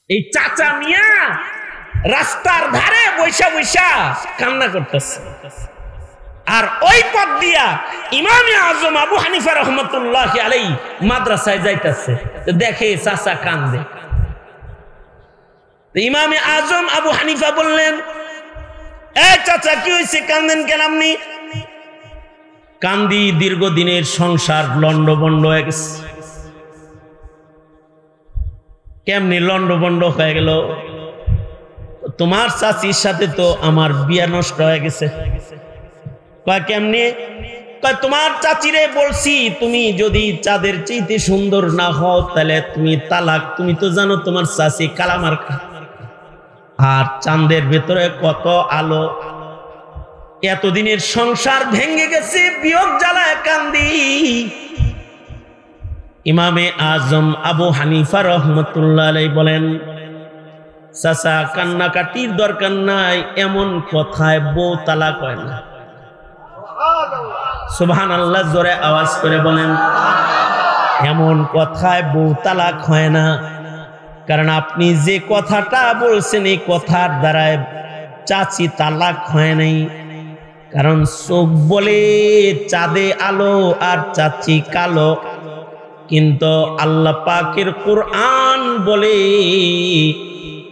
এই চাচা মিয়া রাস্তার ধারে বৈশা বৈশা কান্না করতেছে, আর ওই পথ দিয়া ইমামে আজম আবু হানিফা রহমতুল্লাহ আলাইহি মাদ্রাসায় যাইতেছে, দেখে চাচা কান্দে। ইমামে আজম আবু হানিফা বললেন, এ চাচা কি হয়েছে, কান্দেন কেন আপনি? কান্দি, দীর্ঘদিনের সংসার লন্ডভন্ড হয়ে গেছে। কেমনি লন্ডভন্ড হয়ে গেল? তোমার চাচির সাথে তো আমার বিয়া নষ্ট হয়ে গেছে। কয় কেমনি? কয় তোমার চাচিরে বলছি তুমি যদি চাঁদের চাইতে সুন্দর না হও তাহলে তুমি তালাক। তুমি তো জানো তোমার চাচি কালামার, আর চাঁদের ভেতরে কত আলো। এতদিনের সংসার ভেঙে গেছে, বিয়োগ জ্বালায় কান্দি। ইমামে আজম আবু হানিফা রহমতুল্লাহ আলাইহি বলেন, চাচা কান্নাকাটির দরকার নাই, এমন কথায় বউ তালাক হয় না। সুবহানাল্লাহ, জোরে আওয়াজ করে বলেন। এমন কথায় বউ তালাক হয় না, কারণ আপনি যে কথাটা বলছেন এই কথার দ্বারায় চাচি তালাক হয় নাই। কারণ চোখ বলে চাঁদে আলো আর চাচি কালো, কিন্তু আল্লাহ পাকের কোরআন বলে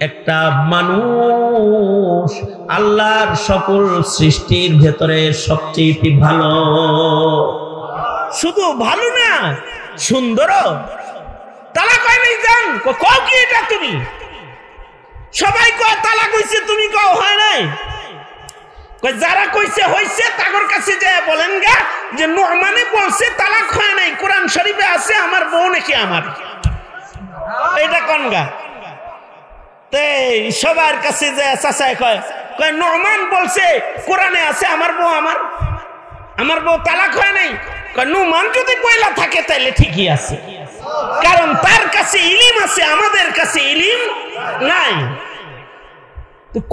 একটা মানুষ আল্লাহর সকল সৃষ্টির ভেতরে সবচেয়ে ভালো। শুধু ভালো না, সুন্দরও। তালাক হয় নাই জান, কও কি এটা তুমি? সবাই কয় তালাক হইছে, তুমি কও হয় নাই। যারা কইছে হইছে তাদের কাছে যায় বলেন গা যে নু'মানে বলছে তালাক হয় নাই, কোরআন শরীফে আছে আমার বউ নাকি আমার, এটা কোন গা? তে সবার কাছে যায় চাচায় কয় কয় নু'মান বলছে কোরআনে আছে আমার বউ আমার বউ তালাক হয় নাই। কয় নু'মান যদি পয়লা থাকে তাহলে ঠিকই আছে, কারণ তার কাছে ইলম আছে, আমাদের কাছে ইলম নাই।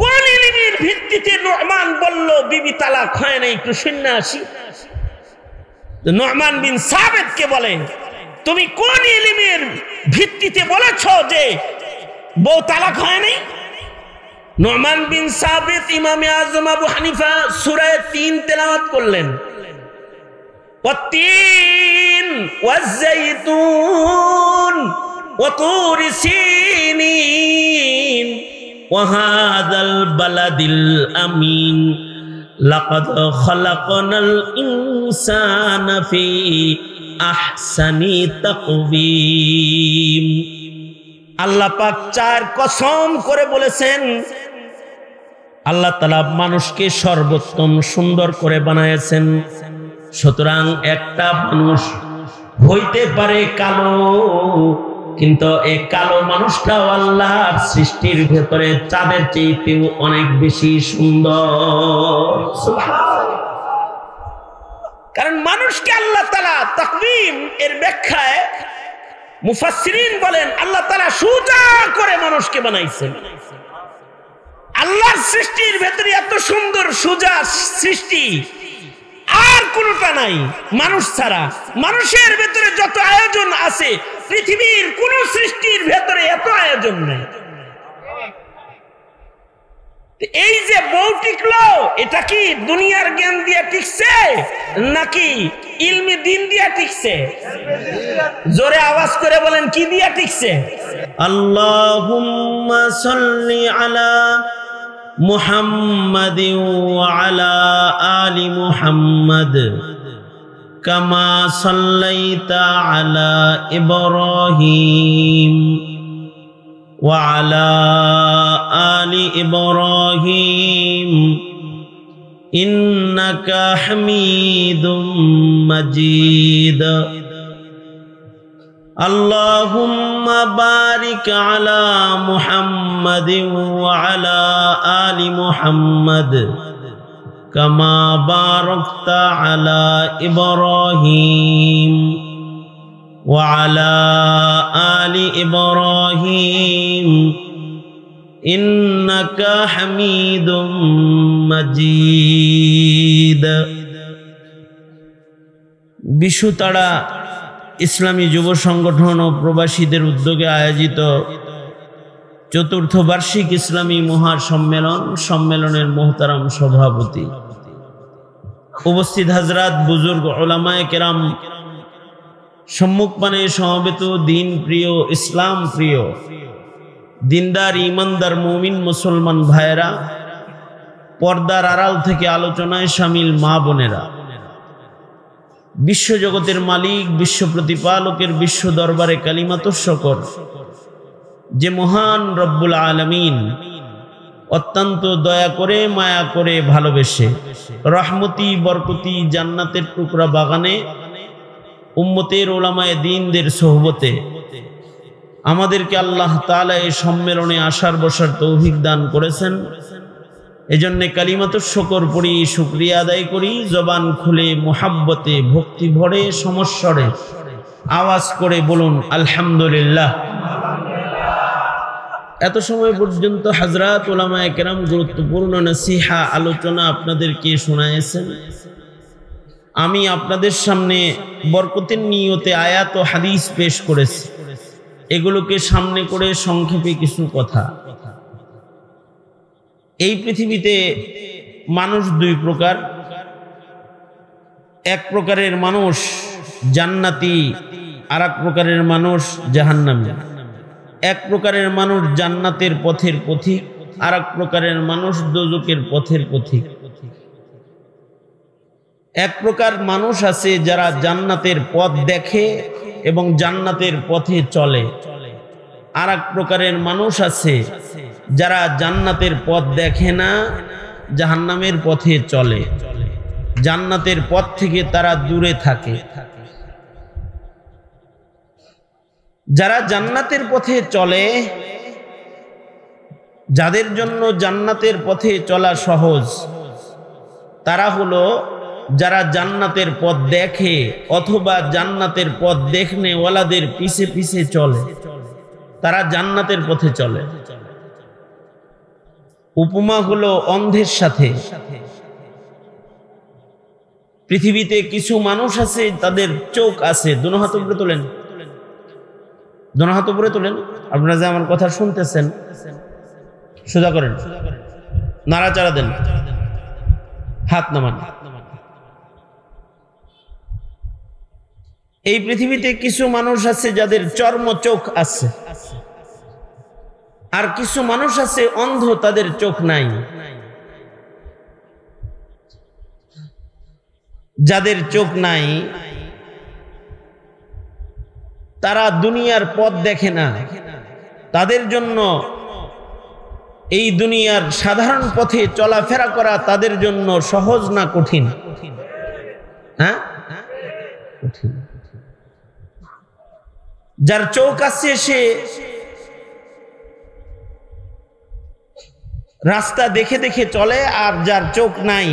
কোন ইলমের ভিত্তিতে নু'মান বলল বিবি তালাক হয় নাই? একটু শুনে আসি। নু'মান বিন সাবিত কে বলেন, তুমি কোন ইলমের ভিত্তিতে বলেছো যে বউ তালাক হয় নাই? নু'মান বিন সাবিত ইমামে আজম আবু হানিফা সূরা ৩ তেলাওয়াত করলেন, ওয়াত-তিন ওয়াজ-যাইতুন ওয়া তুরি সিনিন وهذا البلد الأمين لقد خلقنا الإنسان في أحسن تقويم। আল্লাহ পাক চার কসম করে বলেছেন, আল্লাহ তাআলা মানুষকে সর্বোত্তম সুন্দর করে বানায়েছেন। সুতরাং একটা মানুষ হইতে পারে কালো, কিন্তু এই কালো মানুষটাও আল্লাহর সৃষ্টির ভেতরে চাঁদের চাইতেও অনেক বেশি সুন্দর। কারণ মানুষকে আল্লাহ তাআলা তাকওয়িম এর ব্যাখ্যায় মুফাসসিরিন বলেন আল্লাহ তাআলা সোজা করে মানুষকে বানাইছেন। আল্লাহর সৃষ্টির ভেতরে এত সুন্দর সোজা সৃষ্টি আর কোনটা নাই মানুষ ছাড়া। মানুষের ভেতরে যত আয়োজন আছে পৃথিবীর কোন সৃষ্টির ভেতরে এত আয়োজন নেই। এই যে বউ টিকলো, এটা কি দুনিয়ার জ্ঞান দিয়ে টিকছে নাকি ইলমি দিন দিয়ে টিকছে? জোরে আওয়াজ করে বলেন, কি দিয়ে টিকছে? আল্লাহুম্মা সাল্লি আলা মুহাম্মাদিন ওয়া আলা আলি মুহাম্মাদ কামা সাল্লাইতা আলা ইব্রাহিম ওয়া আলা আলি ইব্রাহিম ইন্নাকা হামিদুম মাজিদ। আল্লাহুম্মা বারিক আলা মুহাম্মাদিন ওয়া আলা আলি মুহাম্মাদ কামা বারাকতা আলা ইব্রাহিম ওয়া আলা আলি ইব্রাহিম ইন্নাকা হামিদুম মাজিদ। বিশুতাড়া ইসলামী যুব সংগঠন ও প্রবাসীদের উদ্যোগে আয়োজিত চতুর্থ বার্ষিক ইসলামী মহাসম্মেলন সম্মেলনের মোহতারাম সভাপতি, উপস্থিত হাজরাত, বুজুর্গ, ওলামায়ে কেরাম, সম্মুখপানে সমবেত দিন প্রিয়, ইসলাম প্রিয়, দিনদার ইমানদার মুমিন মুসলমান ভাইয়েরা, পর্দার আড়াল থেকে আলোচনায় শামিল মা বোনেরা, বিশ্বজগতের মালিক, বিশ্ব প্রতিপালকের বিশ্ব দরবারে কালিমাতুশ শুকর যে মহান রব্বুল আলামিন অত্যন্ত দয়া করে, মায়া করে, ভালোবেসে রহমতি বরকতি জান্নাতের টুকরা বাগানে উম্মতের ওলামায়ে দ্বীনদের সোহবতে আমাদেরকে আল্লাহ তাআলা এই সম্মেলনে আসার বসার তৌফিক দান করেছেন। এজন্য কালিমাতুশ শুকর পড়ি, শুকরিয়া আদায় করি, জবান খুলে মুহাব্বতে ভক্তি ভরে সমস্বরে আওয়াজ করে বলুন আলহামদুলিল্লাহ। এত সময় পর্যন্ত হযরত উলামায়ে কেরাম গুরুত্বপূর্ণ নসিহা আলোচনা আপনাদেরকে শোনায়েছেন। আমি আপনাদের সামনে বরকতের নিয়তে আয়াত ও হাদিস পেশ করেছি। এগুলোকে সামনে করে সংক্ষেপে কিছু কথা। এই পৃথিবীতে মানুষ দুই প্রকার। এক প্রকারের মানুষ জান্নাতি, আর এক প্রকারের মানুষ জাহান্নামী। এক প্রকারের মানুষ জান্নাতের পথের পথিক, আর এক প্রকারের মানুষ দোজখের পথের পথিক। এক প্রকার মানুষ আছে যারা জান্নাতের পথ দেখে এবং জান্নাতের পথে চলে। আর এক প্রকারের মানুষ আছে যারা জান্নাতের পথ দেখে না, জাহান্নামের পথে চলে, জান্নাতের পথ থেকে তারা দূরে থাকে। যারা জান্নাতের পথে চলে, যাদের জন্য জান্নাতের পথে চলা সহজ, তারা হলো যারা জান্নাতের পথ দেখে অথবা জান্নাতের পথ দেখনে ওয়ালাদের পিছে পিছে চলে, তারা জান্নাতের পথে চলে। উপমা হলো অন্ধের সাথে। পৃথিবীতে কিছু মানুষ আছে তাদের চোখ আছে। দুনো হাত উপরে তোলেন, দুনো হাত উপরে তোলেন। আপনারা যে আমার কথা শুনতেছেন সোজা করেন, নাড়াচাড়া দেন, হাত নামান। এই পৃথিবীতে কিছু মানুষ আছে যাদের চর্ম চোখ আছে, আর কিছু মানুষ আছে অন্ধ, তাদের চোখ নাই। যাদের চোখ নাই তারা দুনিয়ার পথ দেখে না। তাদের জন্য এই দুনিয়ার সাধারণ পথে চলাফেরা করা তাদের জন্য সহজ না কঠিন? হ্যাঁ, কঠিন। যার চোখ আছে সে রাস্তা দেখে দেখে চলে, আর যার চোখ নাই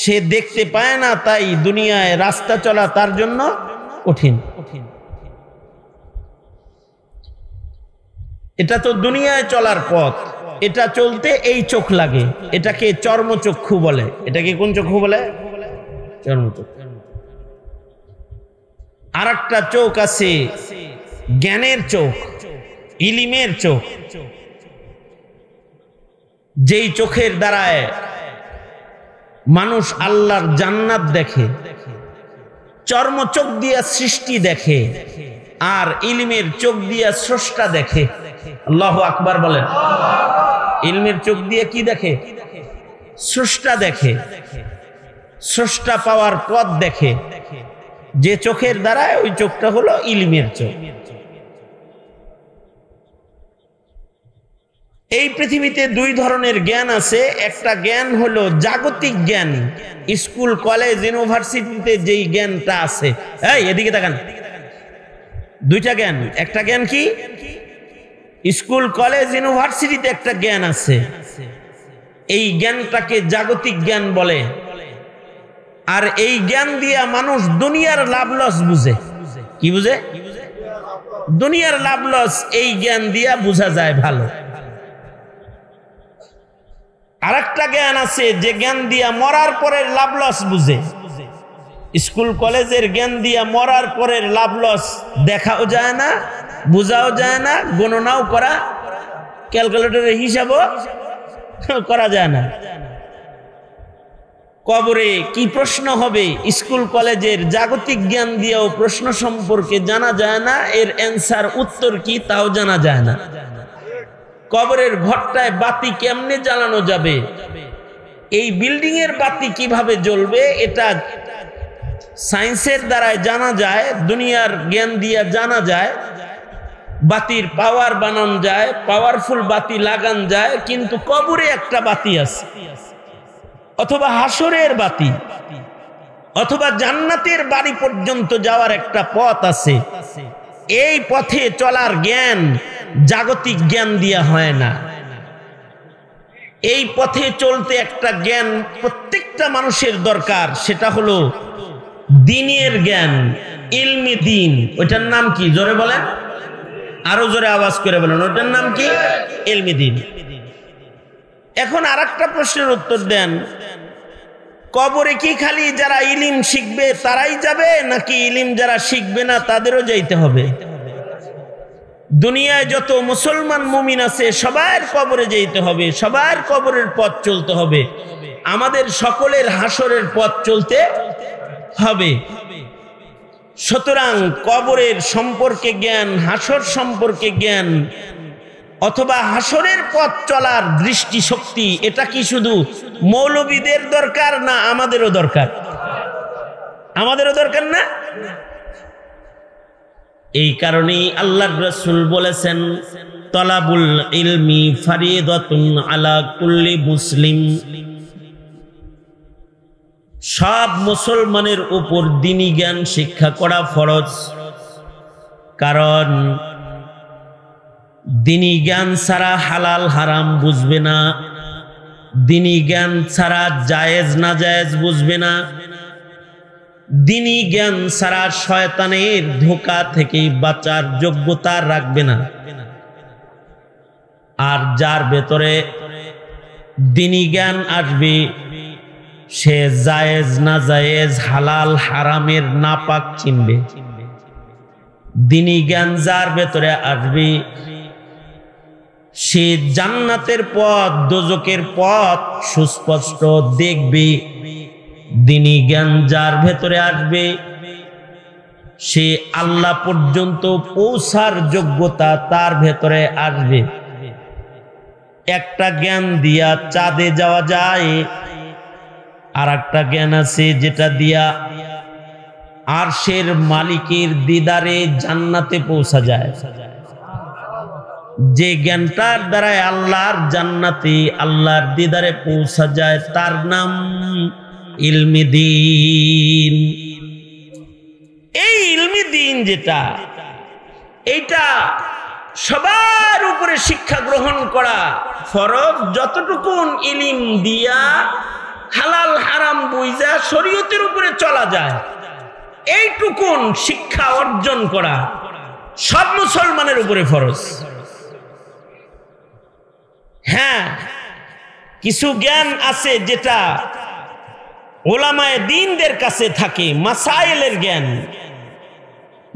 সে দেখতে পায় না, তাই দুনিয়ায় রাস্তা চলা তার জন্য কঠিন। এটা তো দুনিয়ায় চলার পথ, এটা চলতে এই চোখ লাগে, এটাকে চর্মচক্ষু বলে। এটাকে কোন চক্ষু বলে? চর্মচক্ষু। আর একটা চোখ আছে জ্ঞানের চোখ, ইলিমের চোখ, যেই চোখের দ্বারায় মানুষ আল্লাহর জান্নাত দেখে। চর্ম চোখ দিয়া সৃষ্টি দেখে, আর ইলমের চোখ দিয়া স্রষ্টা দেখে। আল্লাহু আকবার বলেন। ইলমের চোখ দিয়ে কি দেখে? স্রষ্টা দেখে, স্রষ্টা পাওয়ার পথ দেখে। যে চোখের দ্বারায়, ওই চোখটা হলো ইলমের চোখ। এই পৃথিবীতে দুই ধরনের জ্ঞান আছে। একটা জ্ঞান হলো জাগতিক জ্ঞান, স্কুল কলেজ ইউনিভার্সিটিতে যেই জ্ঞানটা আছে। এই এদিকে তাকান। দুইটা জ্ঞান। একটা জ্ঞান কি? স্কুল কলেজ ইউনিভার্সিটিতে একটা জ্ঞান আছে, এই জ্ঞানটাকে জাগতিক জ্ঞান বলে। আর এই জ্ঞান দিয়া মানুষ দুনিয়ার লাভ লস বুঝে। কি বুঝে? দুনিয়ার লাভ লস এই জ্ঞান দিয়া বুঝা যায় ভালো। আর একটা জ্ঞান আছে যে জ্ঞান দিয়া মরার পরের লাভ লস বুঝে। স্কুল কলেজের জ্ঞান দিয়া মরার পরের লাভ লস দেখাও যায় না, বোঝাও যায় না, গণনাও করা, ক্যালকুলেটরের হিসাবও করা যায় না। কবরে কি প্রশ্ন হবে স্কুল কলেজের জাগতিক জ্ঞান দিয়েও প্রশ্ন সম্পর্কে জানা যায় না, এর অ্যান্সার উত্তর কি তাও জানা যায় না। কবরের ঘরটায় বাতি কেমনে জ্বালানো যাবে, এই বিল্ডিং এর বাতি কিভাবে জ্বলবে, এটা সায়েন্সের দ্বারাই জানা যায়, দুনিয়ার জ্ঞান দিয়ে জানা যায়। বাতির পাওয়ার বানানো যায়, পাওয়ারফুল বাতি লাগান যায়, কিন্তু কবরে একটা বাতি আছে, অথবা হাসরের বাতি, অথবা জান্নাতের বাড়ি পর্যন্ত যাওয়ার একটা পথ আছে। এই পথে চলার জ্ঞান জাগতিক জ্ঞান দিয়া হয় না। এই পথে চলতে একটা জ্ঞান প্রত্যেকটা মানুষের দরকার, সেটা হলো দ্বীনের জ্ঞান, ইলমে দ্বীন। ওইটার নাম কি জোরে বলেন, আরো জোরে আওয়াজ করে বলেন, ওইটার নাম কি? ইলমে দ্বীন। এখন আরেকটা প্রশ্নের উত্তর দেন, কবরে কি খালি যারা ইলিম শিখবে তারাই যাবে, নাকি ইলিম যারা শিখবে না তাদেরও যাইতে হবে? দুনিয়ায় যত মুসলমান মুমিন আছে সবার কবরে যেতে হবে, সবার কবরের পথ চলতে হবে, আমাদের সকলের হাসরের পথ চলতে হবে। সুতরাং কবরের সম্পর্কে জ্ঞান, হাসর সম্পর্কে জ্ঞান, অথবা হাসরের পথ চলার দৃষ্টি শক্তি, এটা কি শুধু মৌলবীদের দরকার না আমাদেরও দরকার? আমাদেরও দরকার না? এই কারণেই আল্লাহর রাসূল বলেছেন, তলাবুল ইলমি ফারিদাতুন আলা কুল্লি মুসলিম। সব মুসলমানের উপর দ্বীনি জ্ঞান শিক্ষা করা ফরজ। কারণ দ্বীনি জ্ঞান ছাড়া হালাল হারাম বুঝবে না, দ্বীনি জ্ঞান ছাড়া জায়েজ না জায়েজ বুঝবে না, দ্বীনি জ্ঞান ছাড়া শয়তানের ধোঁকা থেকে বাঁচার যোগ্যতা রাখবে না। আর যার ভেতরে দ্বীনি জ্ঞান আসবে সে জায়েজ না জায়েজ, হালাল হারামের নাপাক চিনবে। দ্বীনি জ্ঞান যার ভেতরে আসবে সে জান্নাতের পথ দোজকের পথ সুস্পষ্ট দেখবে। দ্বীনি জ্ঞান যার ভেতরে আসবে সে আল্লাহ পর্যন্ত পৌঁছার যোগ্যতা তার ভেতরে আসবে। একটা জ্ঞান দিয়া চাঁদে যাওয়া যায়, আর একটা জ্ঞান আছে যেটা দিয়া আরশের মালিকের দিদারে জান্নাতে পৌঁছা যায়। যে জ্ঞানটার দ্বারা আল্লাহর জান্নাতে আল্লাহর দিদারে পৌঁছা যায় তার নাম ইলমে দ্বীন। এই ইলমে দ্বীন যেটা, এইটা সবার উপরে শিক্ষা গ্রহণ করা ফরজ। যতটুকুন ইলিম দিয়া হালাল হারাম বুঝা শরীয়তের উপরে চলা যায়, এইটুকুন শিক্ষা অর্জন করা সব মুসলমানের উপরে ফরজ। হ্যাঁ, কিছু জ্ঞান আছে যেটা উলামায়ে দ্বীনদের কাছে থাকে, মাসাইলের জ্ঞান।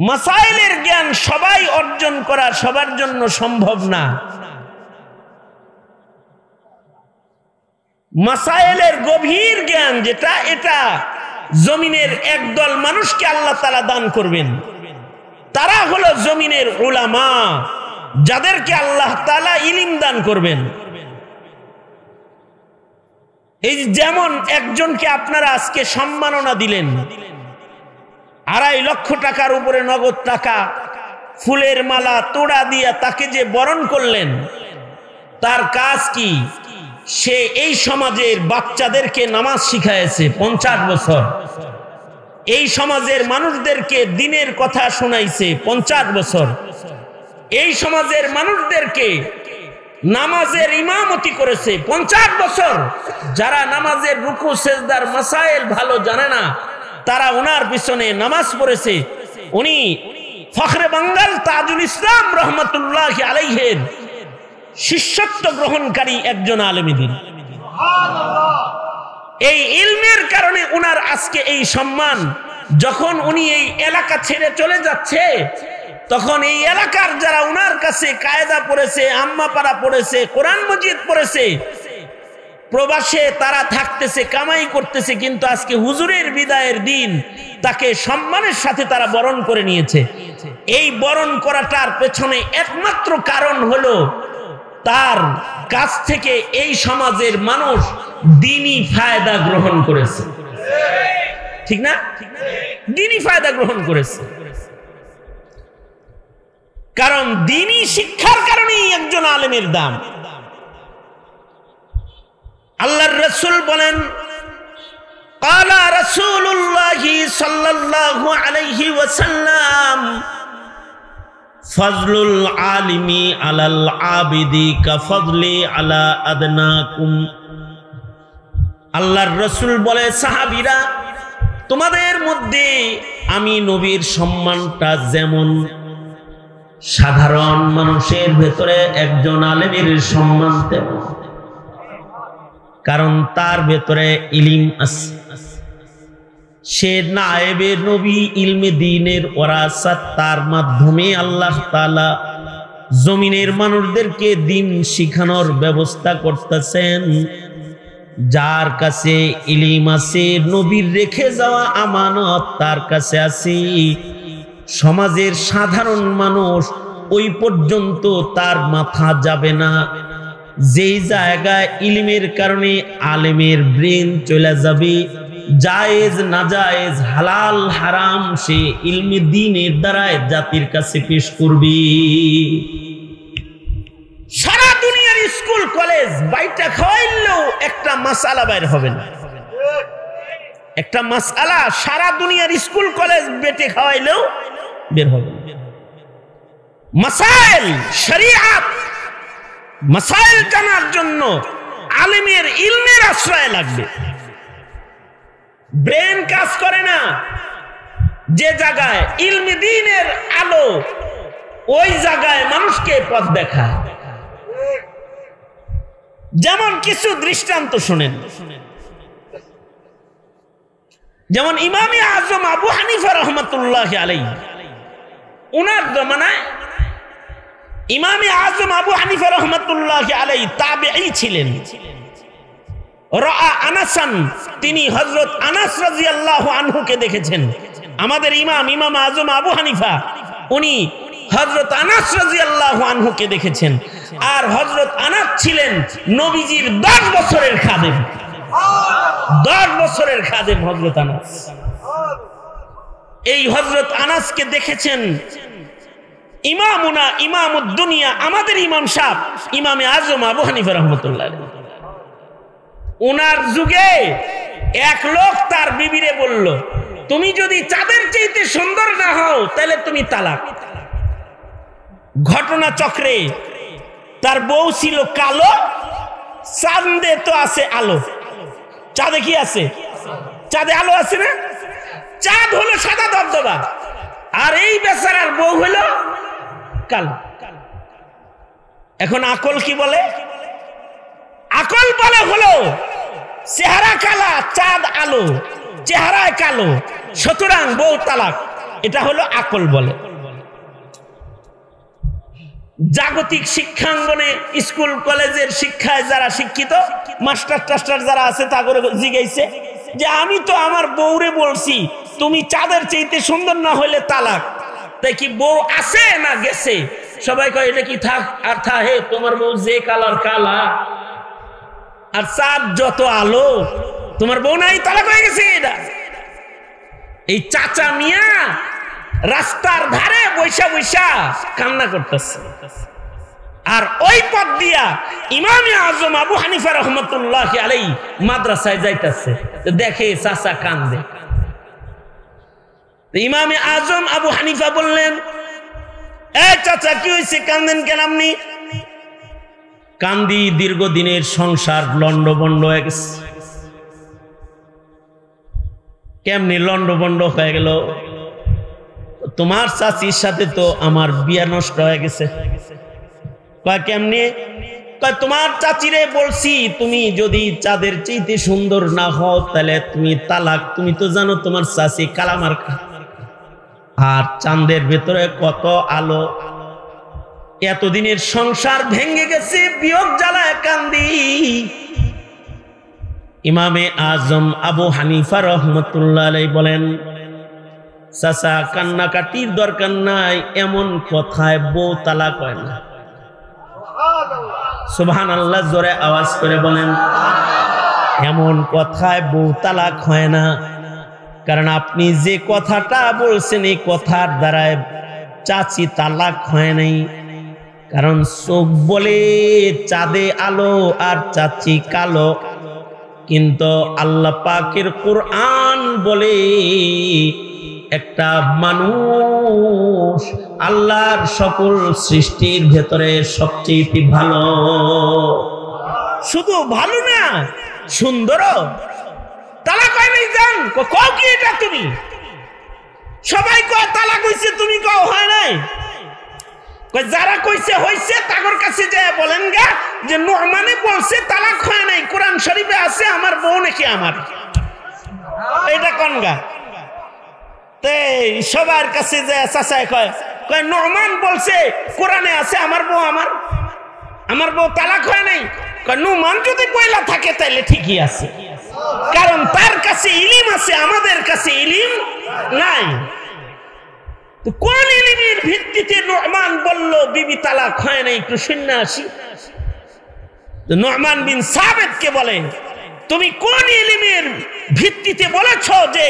মাসাইলের জ্ঞান সবাই অর্জন করা সবার জন্য সম্ভব না। মাসাইলের গভীর জ্ঞান যেটা, এটা জমিনের একদল মানুষকে আল্লাহ তাআলা দান করবেন। তারা হলো জমিনের উলামা, যাদেরকে আল্লাহ তাআলা ইলম দান করবেন। এই যেমন একজনকে আপনারা আজকে সম্মাননা দিলেন, 2.5 লক্ষ টাকার উপরে নগদ টাকা, ফুলের মালা তোড়া দিয়া তাকে যে বরণ করলেন, তার কাজ কি? সে এই সমাজের বাচ্চাদেরকে নামাজ শিখাইছে 50 বছর, এই সমাজের মানুষদেরকে দ্বীনের কথা শোনাইছে 50 বছর, এই সমাজের মানুষদেরকে নামাজের ইমামতি করেছে 50 বছর। যারা নামাজের রুকু সেজদার মাসাইল ভালো জানে না, তারা ওনার পিছনে নামাজ পড়েছে। উনি ফখরে বাঙ্গাল তাজুল ইসলাম রহমাতুল্লাহি আলাইহির শিষ্যত্ব গ্রহণকারী একজন আলেম দ্বীন। এই ইলমের কারণে উনার আজকে এই সম্মান। যখন উনি এই এলাকা ছেড়ে চলে যাচ্ছে, তখন এই এলাকার যারা উনার কাছে কায়দা পড়েছে, আম্মা পাড়া পড়েছে, কোরআন মজিদ পড়েছে, প্রবাসে তারা থাকতেছে, কামাই করতেছে, কিন্তু আজকে হুজুরের বিদায়ের দিন তাকে সম্মানের সাথে তারা বরণ করে নিয়েছে। এই বরণ করাটার পেছনে একমাত্র কারণ হলো তার কাছ থেকে এই সমাজের মানুষ দ্বীনি ফায়দা গ্রহণ করেছে। ঠিক না? দ্বীনি ফায়দা গ্রহণ করেছে, কারণ দ্বীনি শিক্ষার কারণেই একজন আলেমের দাম। আল্লাহর রাসূল বলেন, ক্বালা রাসূলুল্লাহি সাল্লাল্লাহু আলাইহি ওয়াসাল্লাম, ফাজলুল আলিমি আলাল আবিদি কাফাদলি আলা আদনাকুম। আল্লাহর রাসূল বলে, সাহাবীরা, তোমাদের মধ্যে আমি নবীর সম্মানটা যেমন সাধারণ মানুষের ভেতরে একজন আলেমের সম্মান তেমন, কারণ তার ভেতরে ইলম আছে, সে নায়েবে নবী, ইলমে দ্বীনের ওয়ারাসাত, তার মাধ্যমে আল্লাহ তাআলা জমিনের মানুষদেরকে দ্বীন শিখানোর ব্যবস্থা করতেছেন। যার কাছে ইলম আছে, নবীর রেখে যাওয়া আমানত তার কাছে আছে, সমাজের সাধারণ মানুষ ওই পর্যন্ত তার মাথা যাবে না। যেই জায়গায় ইলমের কারণে আলেমের ব্রেন চলে যাবে, জায়েজ নাজায়েজ হালাল হারাম সে ইলমে দ্বীনের দ্বারায় জাতির কাছে পেশ করবে। সারা দুনিয়ার স্কুল কলেজ বাইটা খাওয়াইলেও একটা মাসআলা বাইর হবে না। একটা মাসআলা সারা দুনিয়ার স্কুল কলেজ বেটে খাওয়াইলেও বের হবে না। মাসাইল শরিয়াত, মাসাইল জানার জন্য আলেমের ইলমের আশ্রয় লাগবে। ব্রেন কাজ করে না যে জায়গায় ইলমে দ্বীনের আলো, ওই জায়গায় মানুষকে পথ দেখায়। যেমন কিছু দৃষ্টান্ত শুনেন। যেমন ইমামে আজম আবু হানিফা রাহমাতুল্লাহি আলাইহি, উনার জমানায় ইমামে আজম আবু হানিফা রাহমাতুল্লাহি আলাইহি তাবেঈ ছিলেন। রাআ আনাসান, তিনি হযরত আনাস রাদিয়াল্লাহু আনহুকে দেখেছেন। আমাদের ইমাম আজম আবু হানিফা, উনি হযরত আনাস রাদিয়াল্লাহু আনহুকে দেখেছেন। আর হযরত আনাস ছিলেন নবীজির 10 বছরের খাদেম। 10 বছরের খাদেম হযরত আনাস। এই হযরত আনাসকে দেখেছেন ইমামুনা ইমামুদ দুনিয়া, আমাদের ইমাম সাহেব ইমামে আজম আবু হানিফা রাহমাতুল্লাহ আলাইহি। উনার যুগে এক লোক তার বিবিরে বলল, তুমি যদি চাঁদের চাইতে সুন্দর না হও তাহলে তুমি তালাক। ঘটনা চক্রে তার বউ ছিল কালো, চাঁদে তো আছে আলো। চাঁদে কি আছে? চাঁদে আলো আছে না? চাঁদ হলো সাদা দবদবা, আর এই বেচারার বউ হলো কালো। এখন আকল কি বলে? আকল বলে হলো চেহারা কালা, চাঁদ আলো, চেহারায় কালো, সুতরাং বউ তালাক। এটা হলো আকল বলে। জাগতিক শিক্ষাঙ্গনে স্কুল কলেজের শিক্ষায় যারা শিক্ষিত, মাস্টার টাস্টার যারা আছে, তা করে জিজ্ঞাসা যে আমি তো আমার বউরে বলছি তুমি চাঁদের চাইতে সুন্দর না হলে তালাক, তাই কি বউ আছে না গেছে? সবাই কয় এটা কি থাক আর থা, হে তোমার বউ যে কালার কালা আর চাঁদ যত আলো, তোমার বউ নাই, তালাক হয়ে গেছে। এটা এই চাচা মিয়া রাস্তার ধারে বৈশা বৈশা কান্না করতেছে, আর ওই পথ দিয়া ইমামে আজম আবু হানিফা রাহমাতুল্লাহি আলাইহি মাদ্রাসায় যাইতেছে, দেখে চাচা কান্দে। ইমামে আজম আবু হানিফা বললেন, এ চাচা কি হয়েছে, কান্দেন কেন আপনি? কান্দি, দীর্ঘদিনের সংসার লন্ডভন্ড হয়ে গেছে। কেমনি লন্ডভন্ড হয়ে গেল? তোমার চাচির সাথে তো আমার বিয়া নষ্ট হয়ে গেছে। কয় কেমনি? কয় তোমার চাচিরে বলছি তুমি যদি চাঁদের চাইতে সুন্দর না হও তাহলে তুমি তালাক। তুমি তো জানো তোমার চাচি কালামার্কা, আর চাঁদের ভেতরে কত আলো। এতদিনের সংসার ভেঙে গেছে, বিয়োগ জ্বালায় কান্দি। ইমামে আজম আবু হানিফা রাহমাতুল্লাহ আলাইহি বলেন, চাচা কান্নাকাটির দরকার নাই, এমন কথায় বউ তালাক হয় না। সুবহানাল্লাহ, জোরে আওয়াজ করে বলেন। এমন কথায় বউ তালাক হয় না, কারণ আপনি যে কথাটা বলছেন এই কথার দ্বারায় চাচি তালাক হয় নাই। কারণ চোখ বলে চাঁদে আলো আর চাচি কালো, কিন্তু আল্লাহ পাকের কোরআন বলে একটা মানুষ আল্লাহর সকল সৃষ্টির ভেতরে সবচেয়ে ভালো। শুধু ভালো না, সুন্দর। তালাক হয় নাই জান, কও কি এটা তুমি? সবাই কয় তালাক হইছে, তুমি কও হয় নাই। যারা কইছে হইছে তাদের কাছে যায় বলেন গা যে নুরমানে বলছে তালাক হয় নাই, কোরআন শরীফে আছে আমার বউ নাকি আমার, এটা কোন গা? সবার কাছে যায় চাচায় কয় কয় নুরমান বলছে কোরআনে আছে আমার বউ আমার বউ তালাক হয় নাই। কয় নুরমান যদি পয়লা থাকে তাইলে ঠিকই আছে, কারণ তার কাছে ইলম আছে, আমাদের কাছে ইলম নাই। কোন ইলমের ভিত্তিতে নুরমান বলল বিবি তালাক হয় নাই? একটু শুনে আসি। নুরমান বিন সাবিত কে বলেন, তুমি কোন ইলমের ভিত্তিতে বলেছ যে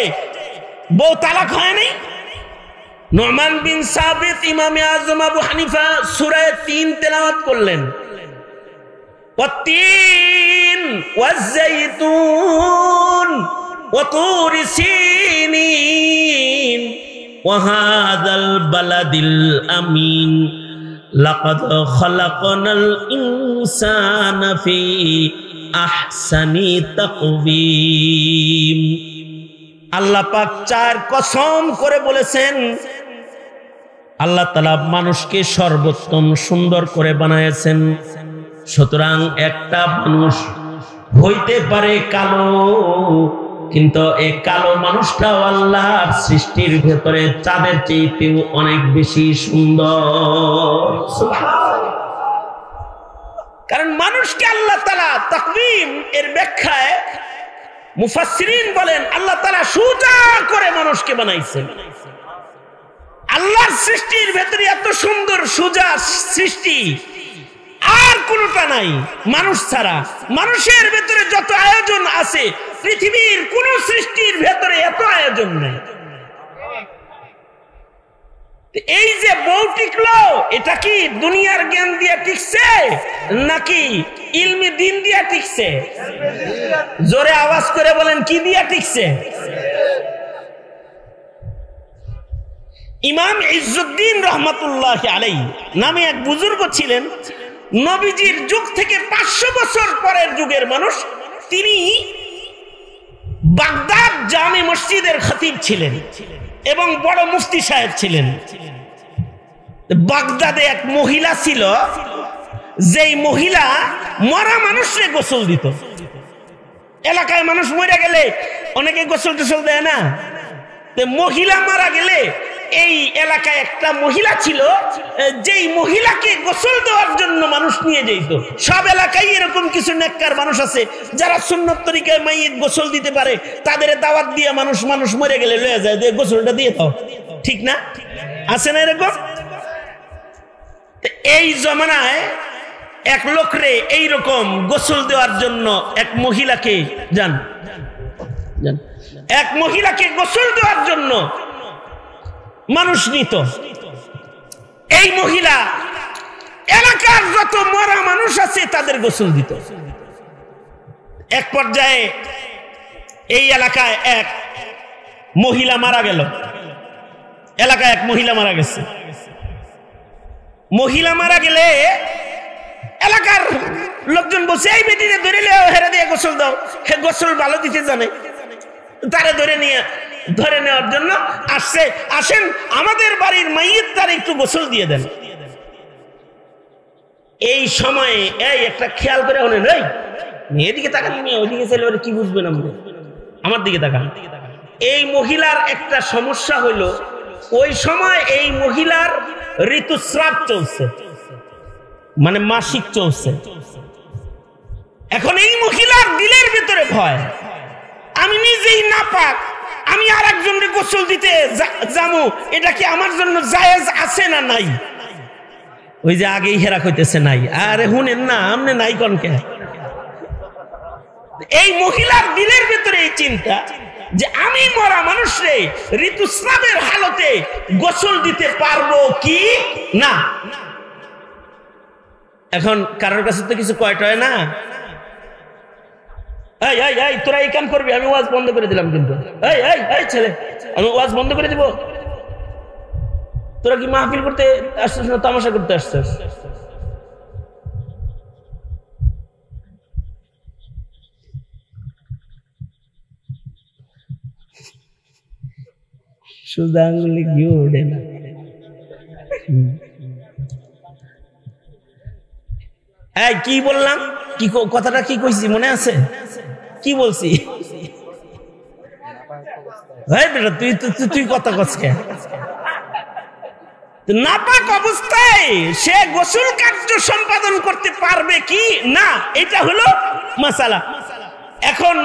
বউ তালাক হয় নাই? নুরমান বিন সাবিত ইমামে আজম আবু হানিফা সূরা ৩ তেলাওয়াত করলেন, ওয়াত-তিন ওয়াজ-যাইতুন ওয়া তুরি সিনিন ওয়া হাযাল বালাদিল আমিন লাকাদ খালাকনাল ইনসানা ফি আহসানি তাকওয়িম। আল্লাহ পাক ৪ কসম করে বলেছেন, আল্লাহ তাআলা মানুষকে সর্বোত্তম সুন্দর করে বানায়েছেন। সুতরাং একটা মানুষ হইতে পারে কালো, কিন্তু এই কালো মানুষটাও আল্লাহর সৃষ্টির ভেতরে চাঁদের চাইতেও অনেক বেশি সুন্দর। কারণ মানুষকে আল্লাহ তাআলা তাকওয়িম এর ব্যাখ্যায় মুফাসসিরিন বলেন আল্লাহ তাআলা সোজা করে মানুষকে বানাইছেন। আল্লাহর সৃষ্টির ভেতরে এত সুন্দর সোজা সৃষ্টি আর কোনটা নাই মানুষ ছাড়া। মানুষের ভেতরে যত আয়োজন আছে পৃথিবীর কোন সৃষ্টির ভেতরে এত আয়োজন নেই। এই যে বউ টিকলো, এটা কি দুনিয়ার জ্ঞান দিয়ে টিকছে নাকি ইলমি দিন দিয়ে টিকছে? জোরে আওয়াজ করে বলেন, কি দিয়ে টিকছে? ইমাম ইজ্জুদ্দিন রহমাতুল্লাহ আলাইহি নামে এক বুজুর্গ ছিলেন, নবীজির যুগ থেকে 500 বছর পরের যুগের মানুষ। তিনি বাগদাদ জামে মসজিদের খতিব ছিলেন এবং বড় মুফতি সাহেব ছিলেন। বাগদাদে এক মহিলা ছিল, যেই মহিলা মরা মানুষকে গোসল দিত। এলাকায় মানুষ মরে গেলে অনেকে গোসল টোসল দেয় না, মহিলা মারা গেলে এই এলাকায় একটা মহিলা ছিল, যেই মহিলাকে গোসল দেওয়ার জন্য মানুষ নিয়ে যেত। সব এলাকায় এরকম কিছু নেককার মানুষ আছে যারা সুন্নত তরিকায় মাইয়িত গোসল দিতে পারে, তাদের দাওয়াত দিয়ে মানুষ মরে গেলে লয়ে যায়, গোসলটা দিয়ে দাও, ঠিক না? আছে না এরকম? এই জমানায় এক লোকরে এইরকম গোসল দেওয়ার জন্য এক মহিলাকে এক মহিলাকে গোসল দেওয়ার জন্য মানুষ নিত। এই মহিলা এলাকার যত মরা মানুষ আছে তাদের গোসল দিত। এক পর্যায়ে এই এলাকায় এক মহিলা মারা গেল, এলাকায় এক মহিলা মারা গেছে। মহিলা মারা গেলে এলাকার লোকজন বলছে, এই বেটিরে ধরে হেরে দিয়ে গোসল দাও, হে গোসল ভালো দিতে জানে। তারে ধরে নেওয়ার জন্য আসছে, আসেন আমাদের বাড়ির মাইয়িত তার একটু গোসল দিয়ে দেন। এই সময়ে এই একটা খেয়াল করে হলেন, এই এদিকে তাকান, ওইদিকে চাইলে ওরা কি বুঝবেন? আমার দিকে তাকান। এই মহিলার একটা সমস্যা হইল, ওই সময় এই মহিলার ঋতুস্রাব চলছে, মানে মাসিক চলছে। এখন এই মহিলার দিলের ভিতরে ভয়, আমি নিজেই নাপাক, আমি আর একজনকে গোসল দিতে যাবো, এটা কি আমার জন্য জায়েজ আছে না নাই? ওই যে আগেই হেরা কইতেছে নাই। আরে শুনেন না, আমনে নাই কনকে? এই মহিলার দিলের ভিতরে এই চিন্তা যে আমি মরা মানুষরে ঋতুস্রাবের হালতে গোসল দিতে পারবো কি না। এখন কারোর কাছে তো কিছু কয়টা হয় না, এই এই এই তোরা এই কাম করবি, আমি ওয়াজ বন্ধ করে দিলাম, কিন্তু এই এই এই ছেলে আমি ওয়াজ বন্ধ করে দিব, তোরা কি মাহফিল করতে আসছিস না তামাশা করতে আসছিস? সোজা আঙ্গুলে ঘিও ওঠে না। এই কি বললাম, কি কথাটা কি কইছি মনে আছে? কি বলছি? বেটা তুই কথা কসকে? নাপাক অবস্থায় সে গোসল কার্য সম্পাদন করতে পারবে কি না, এটা হলো মাসালা। এখন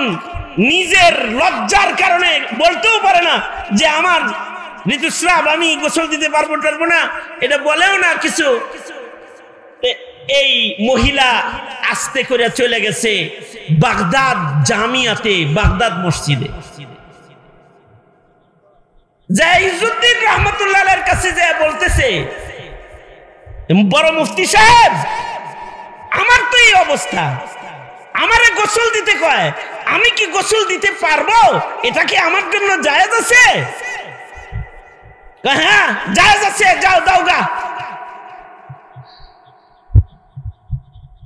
নিজের লজ্জার কারণে বলতেও পারে না যে আমার ঋতুস্রাব, আমি গোসল দিতে পারবো না, এটা বলেও না কিছু। এই মহিলা আস্তে করে চলে গেছে বাগদাদ জামিয়াতে, বাগদাদ মসজিদে। ইজ্জুদ্দিন রহমতুল্লাহর কাছে যে বলতেছে, বড় মুফতি সাহেব, আমার তো এই অবস্থা, আমারে গোসল দিতে কয়, আমি কি গোসল দিতে পারবো? এটা কি আমার জন্য জায়েজ আছে? হ্যাঁ জায়েজ আছে, যাও দাও গা।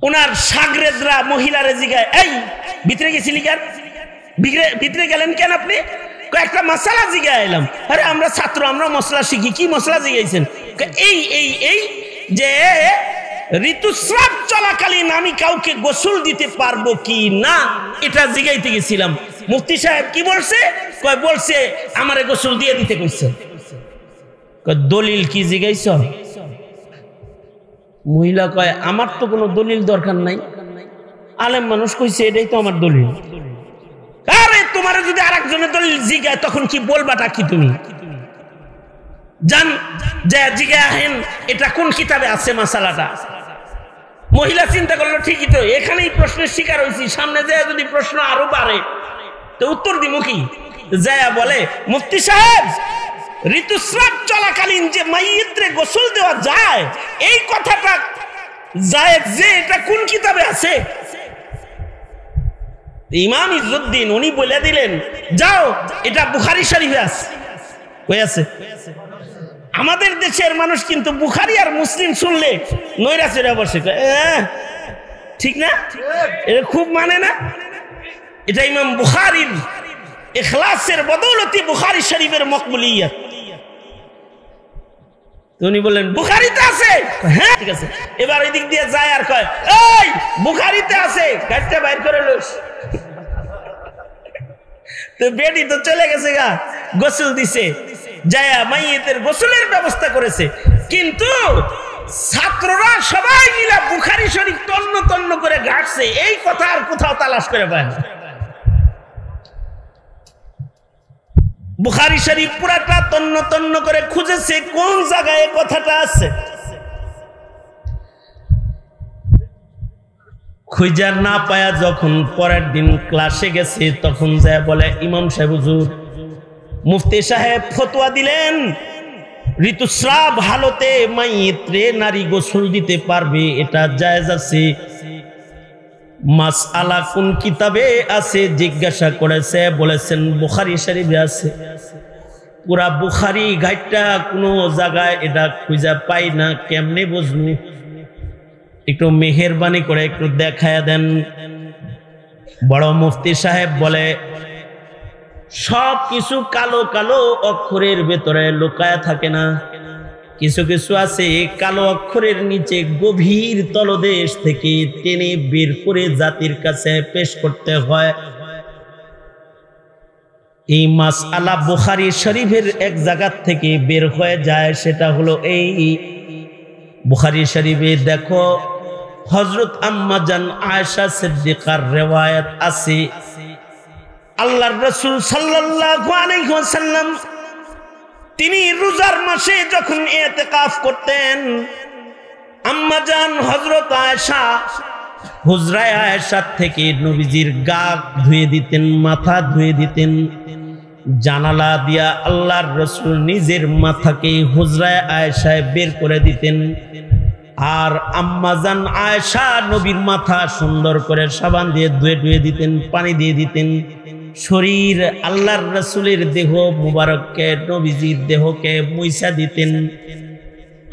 ওনার শাগরেদরা মহিলারে জিগায়, এই ভিতরে গেছিলি কেন, ভিতরে গেলেন কেন আপনি? কয়েকটা মশলা জিগায় এলাম। আরে আমরা ছাত্র, আমরা মশলা শিখি। কি মশলা জিগাইছেন? এই এই এই যে ঋতুস্রাব চলাকালীন আমি কাউকে গোসল দিতে পারবো কি না, এটা জিগাইতে গেছিলাম। মুফতি সাহেব কি বলছে? কয় বলছে আমারে গোসল দিয়ে দিতে কইছে। কয় দলিল কি জিগাইছ? মহিলা কয় আমার তো কোনো দলিল দরকার নাই, আলেম মানুষ কইছে এটাই তো আমার দলিল। আরে তোমার যদি আরেকজনের দলিল জিগায় তখন কি বলবাটা কি? তুমি জান যে জিগাহেন এটা কোন কিতাবে আছে মাসালাটা। মহিলা চিন্তা করলো ঠিকই তো, এখানেই প্রশ্নের শিকার হয়েছি, সামনে যায় যদি প্রশ্ন আরো বাড়ে তো উত্তর দিব কি? যায় বলে, মুফতি সাহেব, ঋতুস্রাব চলাকালীন যে মাইয়িতরে গোসল দেওয়া যায়, এই কথাটা জায়েজ যে এটা কোন কিতাবে আছে? ইমাম ইজ্জুদ্দিন উনি বলে দিলেন, যাও এটা বুখারী শরীফে আছে। কই আছে? আমাদের দেশের মানুষ কিন্তু বুখারী আর মুসলিম শুনলে নইরা চড়া বসে, ঠিক না? এটা খুব মানে না। এটা ইমাম বুখারীর ইখলাসের বদৌলতে বুখারী শরীফের মকবুলিয়ত। উনি বললেন বুখারীতে আছে। হ্যাঁ ঠিক আছে। এবার ওই দিক দিয়ে যায় আর কয়, এই বুখারীতে আছে, গাড়িটা বাইর করে লোস। তো বেটি তো চলে গেছে গা, গোসল দিছে, যায়া মাইয়িতের গোসলের ব্যবস্থা করেছে। কিন্তু ছাত্ররা সবাই মিলে বুখারী শরীফ তন্ন তন্ন করে ঘাটছে, এই কথা আর কোথাও তালাশ করে পায় না। বুখারী শরীফ পুরাটা তন্ন তন্ন করে খুঁজেছে কোন জায়গায় কথাটা আছে। খুঁজার না পায়া যখন পরের দিন ক্লাসে গেছে, তখন যায় বলে, ইমাম সাহেব হুজুর, মুফতি সাহেব ফতোয়া দিলেন ঋতুস্রাব হালতে মাইয়িতরে নারী গোসল দিতে পারবে, এটা জায়েজ আছে। মাসআলা কোন কিতাবে আছে জিজ্ঞাসা করেছে, বলেছেন বুখারী শরীফে আছে। পুরা বুখারী ঘাটটা কোনো জায়গায় এটা খুঁজে পাই না, কেমনে বুঝবো? একটু মেহেরবানি করে একটু দেখায়া দেন। বড় মুফতি সাহেব বলে, সব কিছু কালো কালো অক্ষরের ভেতরে লুকায়া থাকে না, কিছু কিছু আছে কালো অক্ষরের নিচে গভীর তলদেশ থেকে টেনে বের করে জাতির কাছে পেশ করতে হয়। এই মাসআলা বুখারী শরীফের এক জায়গা থেকে বের হয়ে যায়, সেটা হলো এই বুখারী শরীফে দেখো হযরত আম্মা জান আয়েশা সিদ্দিকার riwayat আছে, আল্লাহর রাসূল সাল্লাল্লাহু আলাইহি ওয়াসাল্লাম তিনি রোজার মাসে যখন ইতিকাফ করতেন, আম্মা জান হযরত আয়েশা হুজরায়ে আয়েশা থেকে নবীজির গা ধুয়ে দিতেন, মাথা ধুয়ে দিতেন। জানালা দিয়া আল্লাহর রাসূল নিজের মাথাকে হুজরায়ে আয়েশায় বের করে দিতেন, আর আম্মা জান আয়েশা নবীর মাথা সুন্দর করে সাবান দিয়ে ধুয়ে দিতেন, পানি দিয়ে দিতেন। শরীর আল্লাহর রাসূলের দেহ মুবারককে, নবীজির দেহকে মুইসা দিতেন।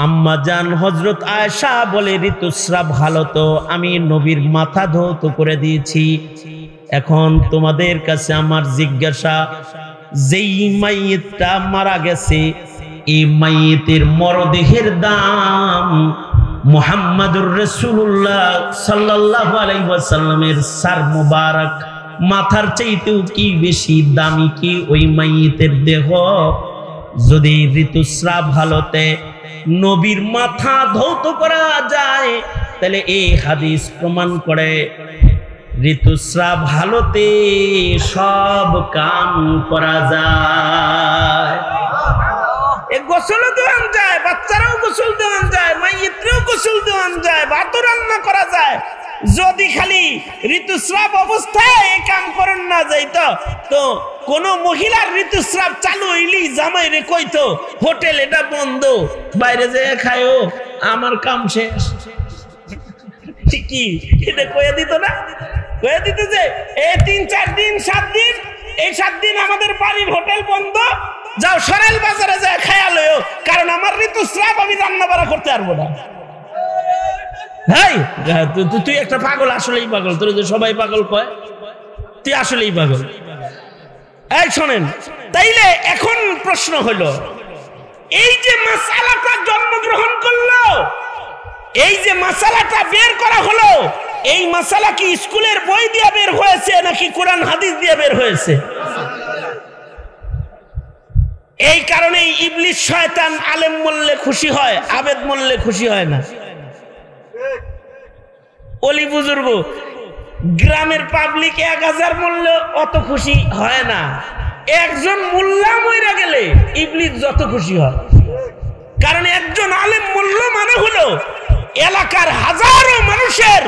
আম্মা জান হযরত আয়েশা বলে, ঋতুস্রাব ভালো তো আমি নবীর মাথা ধৌত করে দিয়েছি। এখন তোমাদের কাছে আমার জিজ্ঞাসা, যেই মাইয়িতটা মারা গেছে এই মাইয়িতের মরদেহের দাম মুহাম্মাদুর রাসূলুল্লাহ সাল্লাল্লাহু আলাইহি ওয়াসাল্লামের সার মুবারক মাথার চাইতেও কি বেশি দামি কি ওই মাইয়িতের দেহ? যদি ঋতুস্রাব হালতে নবীর মাথা ধৌত করা যায়, তাহলে এই হাদিস প্রমাণ করে ঋতুস্রাব হালতে সব কাম করা যায়। গোসলও দেওয়ান যায়, বাচ্চারাও গোসল দেওয়ান যায়, মাইয়িতরেও গোসল দেওয়ান যায়, ভাতও রান্না করা যায়। যদি খালি ঋতুস্রাব অবস্থায় এই কাম করেন না যাইত, তো কোন মহিলার ঋতুস্রাব চালু হইলি জামাই রে কইতো হোটেল এটা বন্ধ, বাইরে যেয়ে খায়ও, আমার কাম শেষ। ঠিকই এটা কইয়া দিত না, কইয়া দিত যে এই 3-4 দিন 7 দিন, এই 7 দিন আমাদের বাড়ির হোটেল বন্ধ, যাও সরেল বাজারে যায় খায়া লইও, কারণ আমার ঋতুস্রাব আমি রান্না বাড়া করতে পারবো না। হাই তুই একটা পাগল, আসলেই পাগল, তোর যে সবাই পাগল কয়, তুই আসলেই পাগল। এই শোনেন, তাইলে এখন প্রশ্ন হলো, এই যে মাসালাটা জন্মগ্রহণ করলো, এই যে মাসালাটা বের করা হলো, এই মাসালা কি স্কুলের বই দিয়ে বের হয়েছে নাকি কোরআন হাদিস দিয়ে বের হয়েছে? এই কারণেই ইবলিস শয়তান আলেম বললে খুশি হয়, আবেদ বললে খুশি হয় না। অলি বুজুর্গ গ্রামের পাবলিক 1000 মূল্য অত খুশি হয় না, একজন মোল্লা মইরা গেলে ইবলিস যত খুশি হয়। কারণ একজন আলেম মূল্য মানে হলো এলাকার হাজারো মানুষের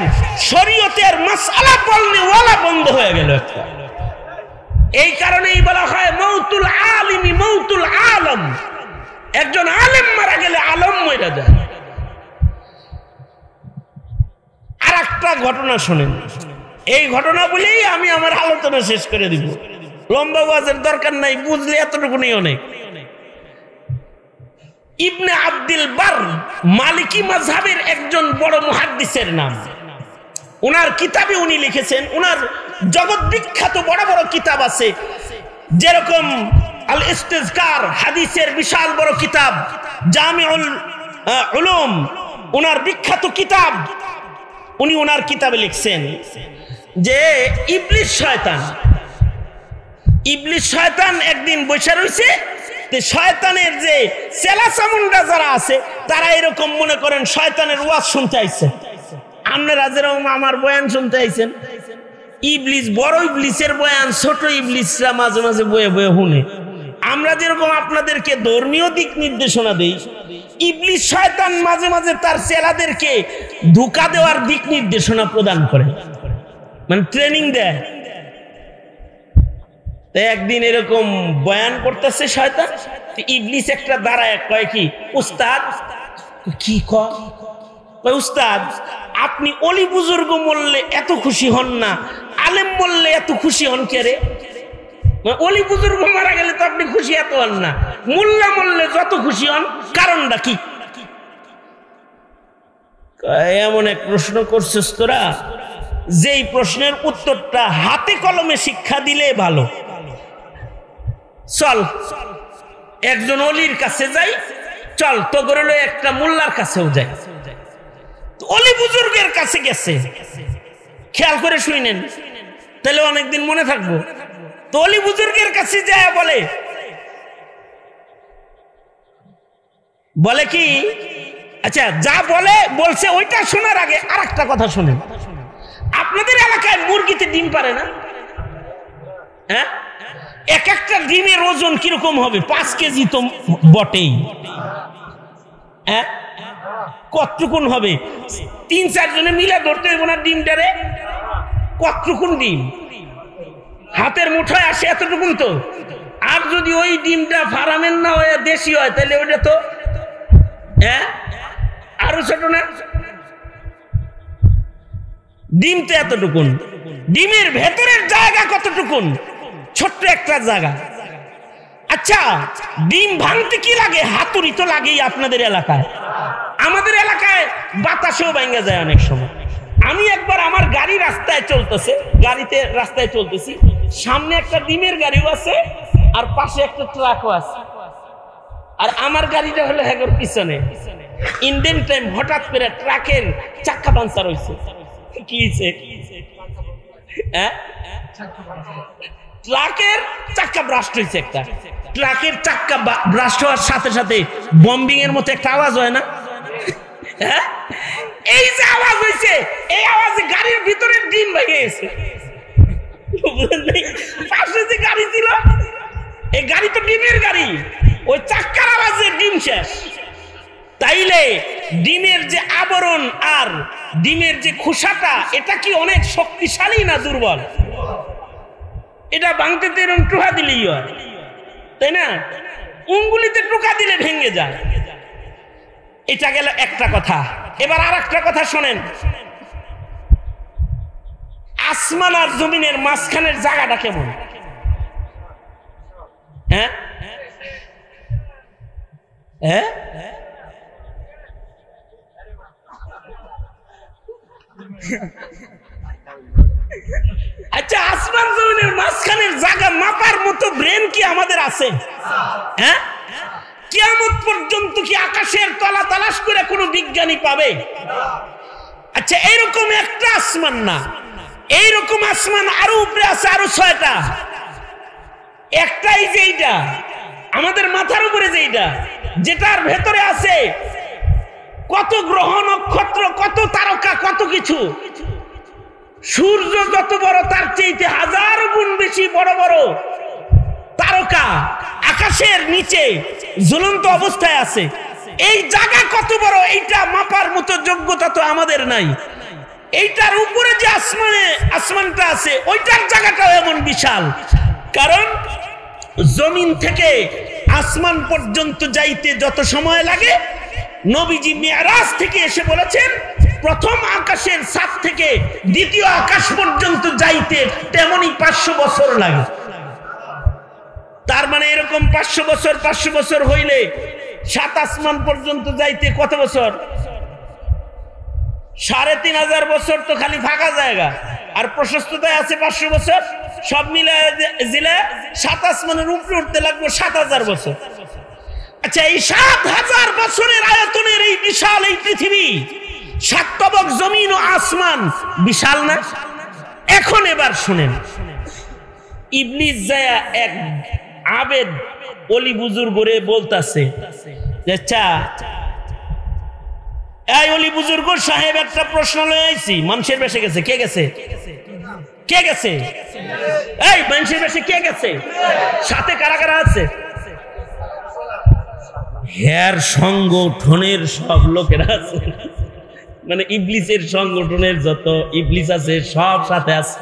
শরীয়তের মাসআলা পড়লে ওয়ালা বন্ধ হয়ে গেল একটা। এই কারণেই বলা হয় মাউতুল আলিমি মাউতুল আলম, একজন আলেম মারা গেলে আলম মইরা যায়। আর একটা ঘটনা শোনেন, এই ঘটনা বলেই আমি আমার আলোচনা শেষ করে দিব, লম্বা ওয়াজের দরকার নাই, বুঝলে এতটুকুনি অনেক। ইবনে আব্দুল বার মালিকি মাযহাবের একজন বড় মুহাদ্দিসের নাম, ওনার কিতাবে উনি লিখেছেন, ওনার জগৎ বিখ্যাত বড় বড় কিতাব আছে, যেরকম আল ইস্তিযকার হাদিসের বিশাল বড় কিতাব, জামিউল উলুম ওনার বিখ্যাত কিতাব। উনি ওনার কিতাবে লিখছেন যে ইবলিস শয়তান একদিন বসে রয়েছে, শয়তানের যে চেলা চামুন্ডা যারা আছে তারা এরকম মনে করেন শয়তানের ওয়াজ শুনতে আইছে, আপনারা যেরকম আমার বয়ান শুনতে আইছেন। ইবলিস বড় ইবলিসের বয়ান ছোট ইবলিসরা মাঝে মাঝে বয়ে বয়ে শুনে। আমরা যেরকম আপনাদেরকে ধর্মীয় দিক নির্দেশনা দেই, ইবলিস শয়তান মাঝে মাঝে তার চেলাদেরকে ধোঁকা দেওয়ার দিক নির্দেশনা প্রদান করে, মানে ট্রেনিং দেয়। একদিন এরকম বয়ান করতেছে শয়তান, ইবলিস একটা দাঁড়ায় কয় কি, উস্তাদ কি কয় উস্তাদ আপনি অলি বুজুর্গ বললে এত খুশি হন না, আলেম বললে এত খুশি হন কে রে? অলি বুজুর্গ মারা গেলে তো আপনি খুশি এত হন না, মোল্লা বললে যত খুশি হন, কারণটা কি? এমন এক প্রশ্ন করছিস তোরা, যেই প্রশ্নের উত্তরটা হাতে কলমে শিক্ষা দিলে ভালো। চল একজন অলির কাছে যাই, চল তো করে একটা মোল্লার কাছেও যাই। অলি বুজুর্গের কাছে গেছে, খেয়াল করে শুনেন, তাহলে অনেকদিন মনে থাকবো। তো অলি বুজুর্গের কাছে যায় বলে কি, আচ্ছা যা বলছে ওইটা শোনার আগে আর একটা কথা শুনেন। আপনাদের এলাকায় মুরগিতে ডিম পারে না? হ্যাঁ, এক একটা ডিমের ওজন কিরকম হবে? 5 কেজি তো বটেই। হ্যাঁ, কতটুকুন হবে? 3-4 জনে মিলে ধরতে হবে না ডিমটারে। কতটুকুন ডিম হাতের মুঠোয় আসে? এতটুকুন তো। আর যদি ওই ডিমটা ফার্মের না হয়ে দেশি হয় তাহলে ওইটা তো আরো ছোট না? ডিম তো এতটুকুন। ডিমের ভেতরের জায়গা কতটুকুন? ছোট্ট একটা জায়গা। আচ্ছা, ডিম ভাঙতে কি লাগে? হাতুড়ি তো লাগেই আপনাদের এলাকায়। আমাদের এলাকায় বাতাসেও ভাঙা যায় অনেক সময়। আমি একবার আমার গাড়ি রাস্তায় চলতেছি, সামনে একটা ডিমের গাড়িও আছে আর পাশে একটা ট্রাকও আছে, আর আমার গাড়িটা হলো হেগোর পিছনে। ইন্ডিয়ান টাইম হঠাৎ করে ট্রাকের চাক্কা পাঞ্চার হয়েছে। কি হয়েছে? ট্রাকের চাক্কা ব্রাস্ট হয়েছে। একটা ট্রাকের চাক্কা ব্রাস্ট হওয়ার সাথে সাথে বম্বিং এর মতো একটা আওয়াজ হয় না? এই যে আওয়াজ হয়েছে, এই আওয়াজে গাড়ির ভিতরে ডিম ভেঙে গেছে। পাশে যে গাড়ি ছিল, এই গাড়ি তো ডিমের গাড়ি, ওই চাক্কার আওয়াজে ডিম শেষ। তাইলে ডিমের যে আবরণ আর ডিমের যে খোসাটা, এটা কি অনেক শক্তিশালী না দুর্বল? এটা ভাঙতে তো এরকম টোকা দিলেই হয়, তাই না? উঙ্গুলিতে টোকা দিলে ভেঙে যায়। এটা গেল একটা কথা। এবার আর একটা কথা শোনেন। আসমান আর জমিনের মাঝখানের জায়গাটা কেমন? হ্যাঁ, আচ্ছা, আসমান জমিনের মাঝখানের জায়গা মাপার মতো ব্রেন কি আমাদের আছে? হ্যাঁ, কিয়ামত পর্যন্ত কি আকাশের তলা তালাশ করে কোনো বিজ্ঞানী পাবে? আচ্ছা, এইরকম একটা আসমান না, এইরকম আসমান আরো উপরে আছে, আরো 6টা। একটাই যে এইটা আমাদের মাথার উপরে, যেটার ভেতরে আছে কত গ্রহ নক্ষত্র, কত তারকা, কত কিছু। সূর্য যত বড় তার চেয়ে 1000 গুণ বেশি বড় বড় তারকা আকাশের নিচে ঝুলন্ত অবস্থায় আছে। এই জায়গা কত বড়, এইটা মাপার মতো যোগ্যতা তো আমাদের নাই। এইটার উপরে যে আসমানটা আছে, ওইটার জায়গাটাও এমন বিশাল। কারণ জমিন থেকে আসমান পর্যন্ত যাইতে যত সময় লাগে, নবীজি মিরাজ থেকে এসে বলেছেন প্রথম আকাশের ছাদ থেকে দ্বিতীয় আকাশ পর্যন্ত যাইতে তেমনি 500 বছর লাগে। তার মানে এরকম 500 বছর হইলে 7 আসমান পর্যন্ত যাইতে কত বছর? 3500 বছর তো খালি ফাঁকা জায়গা, আর প্রশস্ততায় আছে 500 বছর। সব মিলে 7 আসমানের উপরে উঠতে লাগবে 7000 বছর। আচ্ছা, এই 7000 বছরের আয়তনের এই বিশাল এই পৃথিবী, 7 তবক জমিন ও আসমান, বিশাল না? এখন এবার শুনেন, ইবলিস যায়া এক আবেদ অলি বুজুর্গরে বলতাছে, আচ্ছা এই অলি বুজুর্গ সাহেব, একটা প্রশ্ন লয়ে আইছি। মানুষের বেশে গেছে, কে গেছে? কে গেছে? এই মানুষের বেশে কে গেছে? সাথে কারা কারা আছে? হের সংগঠনের সব লোকেরা আছে, মানে ইবলিসের সংগঠনের যত ইবলিস আছে সব সাথে আছে।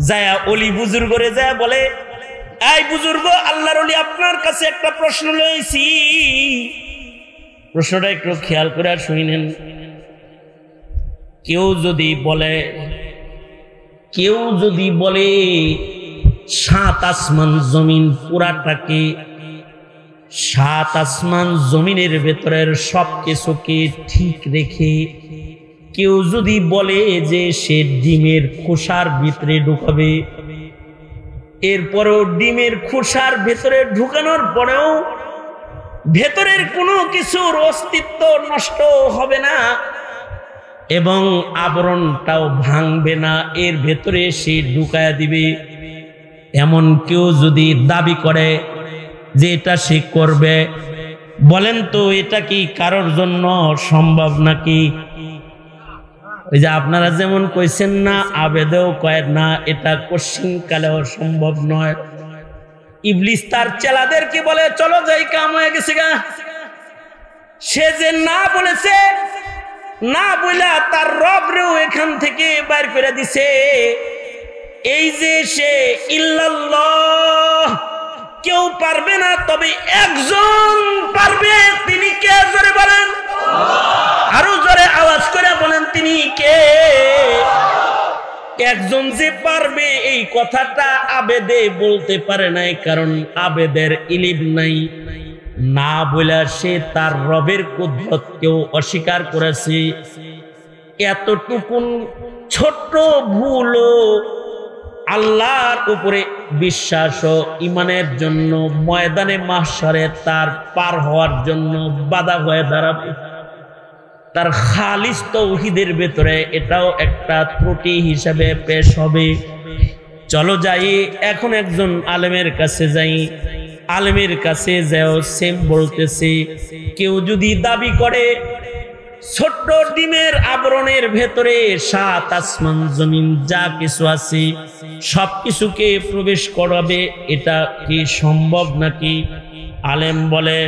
যায়া অলি বুজুর্গরে যায় বলে, এই বুজুর্গ, আল্লাহর ওলি, আপনার কাছে একটা প্রশ্ন লইছি। প্রশ্নটা একটু খেয়াল করে শুনেন। কেউ যদি বলে 7 আসমান জমিন পুরাটাকে, 7 আসমান জমিনের ভেতরের সব কিছুকে ঠিক রেখে কেউ যদি বলে যে সে ডিমের খোসার ভিতরে ঢুকাবে, এরপরেও ডিমের খোসার ভেতরে ঢুকানোর পরেও ভেতরের কোনো কিছুর অস্তিত্ব নষ্ট হবে না এবং আবরণটাও ভাঙবে না, এর ভেতরে সে ঢুকায়া দিবে, এমন কেউ যদি দাবি করে যে এটা সে করবে, বলেন তো এটা কি কারোর জন্য সম্ভব নাকি? ওই যে আপনারা যেমন কইছেন না, আবেদেও কয় না, এটা কোশ্চিন কালেও সম্ভব নয়। ইবলিস তার চেলাদেরকে বলে চলো যাই, কাম হয়ে গেছে গা। সে যে না বলেছে, না বইলা তার রবরেও এখান থেকে বাইর করে দিছে। এই যে সে ইল্লাল্লাহ কেউ পারবে না, তবে একজন পারবে। তিনি কে? জোরে বলেন, আরো জোরে আওয়াজ করে বলেন, তিনি কে? একজন যে পারবে, এই কথাটা আবেদে বলতে পারে নাই, কারণ আবেদের ইলিম নাই। না বলে সে তার রবের কুদরতকেও অস্বীকার করেছে। এতটুকুন ছোট্ট ভুলও আল্লাহর উপরে বিশ্বাস ও ইমানের জন্য ময়দানে মাহশরে তার পার হওয়ার জন্য বাধা হয়ে দাঁড়াবে। তার খালিস তাওহীদের ভেতরে এটাও একটা ত্রুটি হিসাবে পেশ হবে। চলো যাই, এখন একজন আলেমের কাছে যাই। আলেমের কাছে যাও, সেম বলতেছে, কেউ যদি দাবি করে ছোট্ট ডিমের আবরণের ভেতরে 7 আসমান জমিন যা কিছু আছে সবকিছুকে প্রবেশ করাবে, এটা কি সম্ভব নাকি? আলেম বলে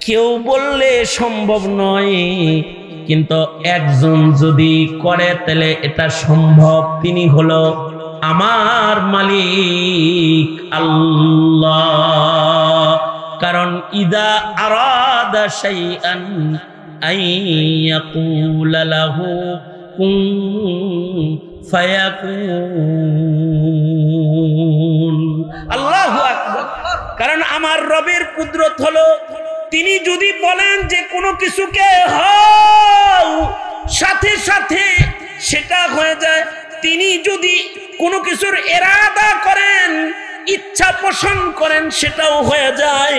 কেউ বললে সম্ভব নয়, কিন্তু একজন যদি করে তাহলে এটা সম্ভব। তিনি হলো আমার মালিক আল্লাহ। কারণ ইদা আরাদা শাইআন আইয়াকুলা লাহু কুন ফায়াকুন। আল্লাহু আকবার। কারণ আমার রবের কুদরত হলো, তিনি যদি বলেন যে কোনো কিছুকে হও, সাথে সাথে সেটা হয়ে যায়। তিনি যদি কোনো কিছুর ইরাদা করেন, ইচ্ছা পোষণ করেন, সেটাও হয়ে যায়।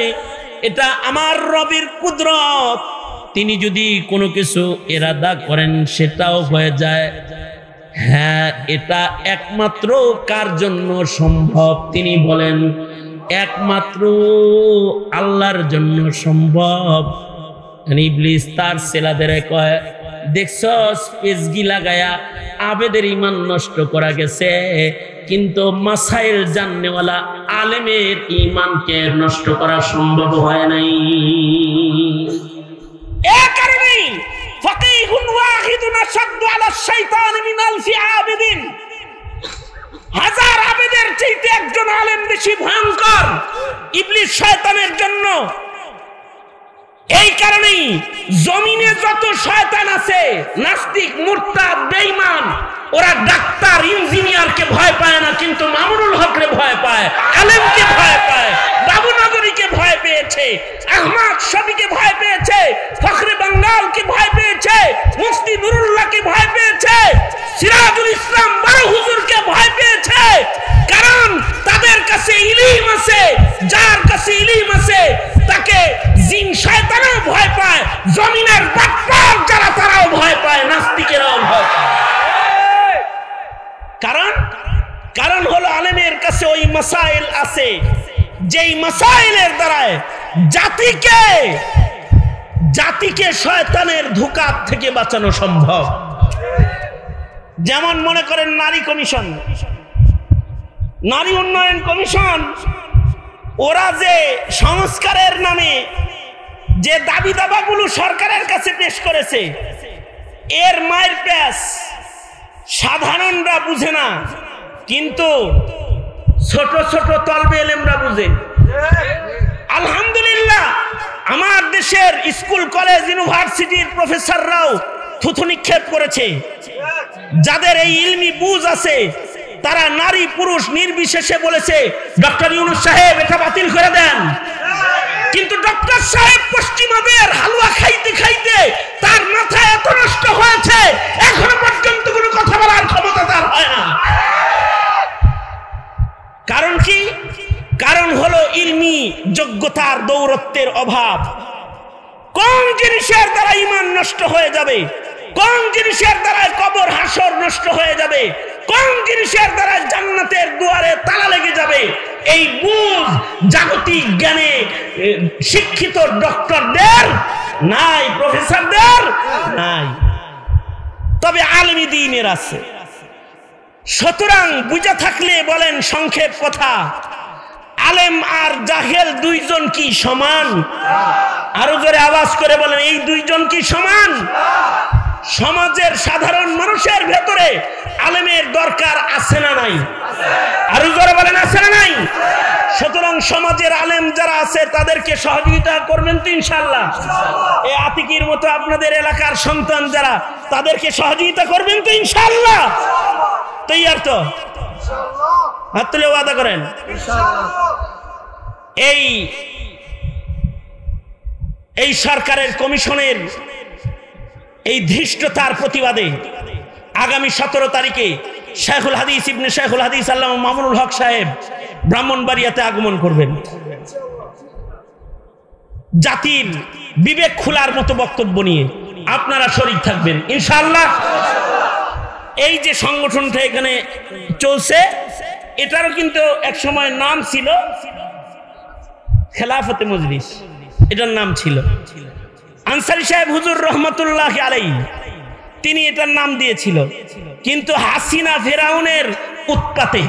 এটা আমার রবের কুদরত। তিনি যদি কোনো কিছু ইরাদা করেন, সেটাও হয়ে যায়। হ্যাঁ, এটা একমাত্র কার জন্য সম্ভব? তিনি বলেন একমাত্র আল্লাহর জন্য সম্ভব। ইবলিস তার ছেলেদের কয়, দেখছস পেজগি লাগায়া আবেদের ইমান নষ্ট করা গেছে, কিন্তু মাসাইল জাননেওয়ালা আলেমের ইমানকে নষ্ট করা সম্ভব হয় নাই। এ কারণে ফাকিহুন ওয়াহিদুন আশাদ্দু আলা শাইতান মিন আলফি আবিদিন। হাজার আবেদের চাইতে একজন আলেম বেশি ভয়ঙ্কর ইবলিস শয়তানের জন্য। এই কারণেই জমিনে যত শয়তান আছে, নাস্তিক, মুরতাদ, বেঈমান, ওরা ডাক্তার, ইঞ্জিনিয়ারকে ভয় পায় না, কিন্তু মামুনুল হকরে ভয় পায়, আলেমকে ভয় পায়, বাবুনগরীকে ভয় পেয়েছে, আহমদ শফিকে ভয় পেয়েছে, ফখরে বাঙ্গালকে ভয় পেয়েছে, মুফতি নুরুল্লাহকে ভয় পেয়েছে, সিরাজুল ইসলাম বড় হুজুরকে ভয় পেয়েছে। কারণ তাদের কাছে ইলম আছে। যার কাছে ইলম আছে তাকে জিন শয়তানও ভয় পায়, জমিনের বাটপার যারা তারাও ভয় পায়, নাস্তিকেরাও ভয় পায়। কারণ হলো আলেমের কাছে ওই মাসাইল আছে, যেই মাসাইলের দ্বারায় জাতিকে শয়তানের ধোঁকা থেকে বাঁচানো সম্ভব। যেমন মনে করেন নারী কমিশন, নারী উন্নয়ন কমিশন, ওরা যে সংস্কারের নামে যে দাবি দাবাগুলো সরকারের কাছে পেশ করেছে, এর মায়ের প্যাস সাধারণরা বুঝে না, কিন্তু ছোট ছোট তলবে এলেমরা বুঝে। আলহামদুলিল্লাহ, আমার দেশের স্কুল, কলেজ, ইউনিভার্সিটির প্রফেসররাও থুথু নিক্ষেপ করেছে। যাদের এই ইলমি বুঝ আছে, তারা নারী পুরুষ নির্বিশেষে বলেছে, ডক্টর ইউনূস সাহেব এটা বাতিল করে দেন। কিন্তু ডক্টর সাহেব পশ্চিমাদের হালুয়া খাইতে খাইতে তার মাথা এত নষ্ট হয়েছে, এখনো পর্যন্ত কোনো কথা বলার ক্ষমতা তার হয় না। কারণ কি? কারণ হলো ইলমি যোগ্যতার দৌরত্বের অভাব। কোন জিনিসের দ্বারা ঈমান নষ্ট হয়ে যাবে, কোন জিনিসের দ্বারা কবর হাসর নষ্ট হয়ে যাবে, কোন রং জিনিসের দ্বারা জান্নাতের দুয়ারে তালা লেগে যাবে, এই বুঝ জাগতিক জ্ঞানে শিক্ষিত ডক্টরদের নাই, প্রফেসরদের নাই, তবে আলেমী দ্বীনের আছে। সুতরাং বুঝা থাকলে বলেন সংক্ষেপ কথা, আলেম আর জাহেল দুইজন কি সমান? আরো জোরে আওয়াজ করে বলেন, এই দুইজন কি সমান? সমাজের সাধারণ মানুষের ভেতরে আলেমের দরকার আছে না নাই? আরো জোরে বলেন, আছে না নাই? সুতরাং সমাজের আলেম যারা আছে তাদেরকে সহযোগিতা করবেন তো ইনশাআল্লাহ? এই আতিকির মতো আপনাদের এলাকার সন্তান যারা, তাদেরকে সহযোগিতা করবেন তো ইনশাআল্লাহ? তৈয়ার তো? হাত তুলে ওয়াদা করেন। এই সরকারের কমিশনের এই ধৃষ্টতার প্রতিবাদে আগামী 17 তারিখে শেখুল হাদিস ইবনে শেখুল হাদিস আল্লামা মামুনুল হক সাহেব ব্রাহ্মণবাড়িয়াতে আগমন করবেন। জাতির বিবেক খোলার মতো বক্তব্য নিয়ে আপনারা শরীক থাকবেন ইনশাআল্লাহ। এই যে সংগঠনটা এখানে চলছে, এটারও কিন্তু এক সময় নাম ছিল খেলাফতে মজলিস, এটার নাম ছিল। আনসারী সাহেব হুজুর রহমতুল্লাহ আলাইহি তিনি এটার নাম দিয়েছিল, কিন্তু হাসিনা ফেরাউনের উৎপাতে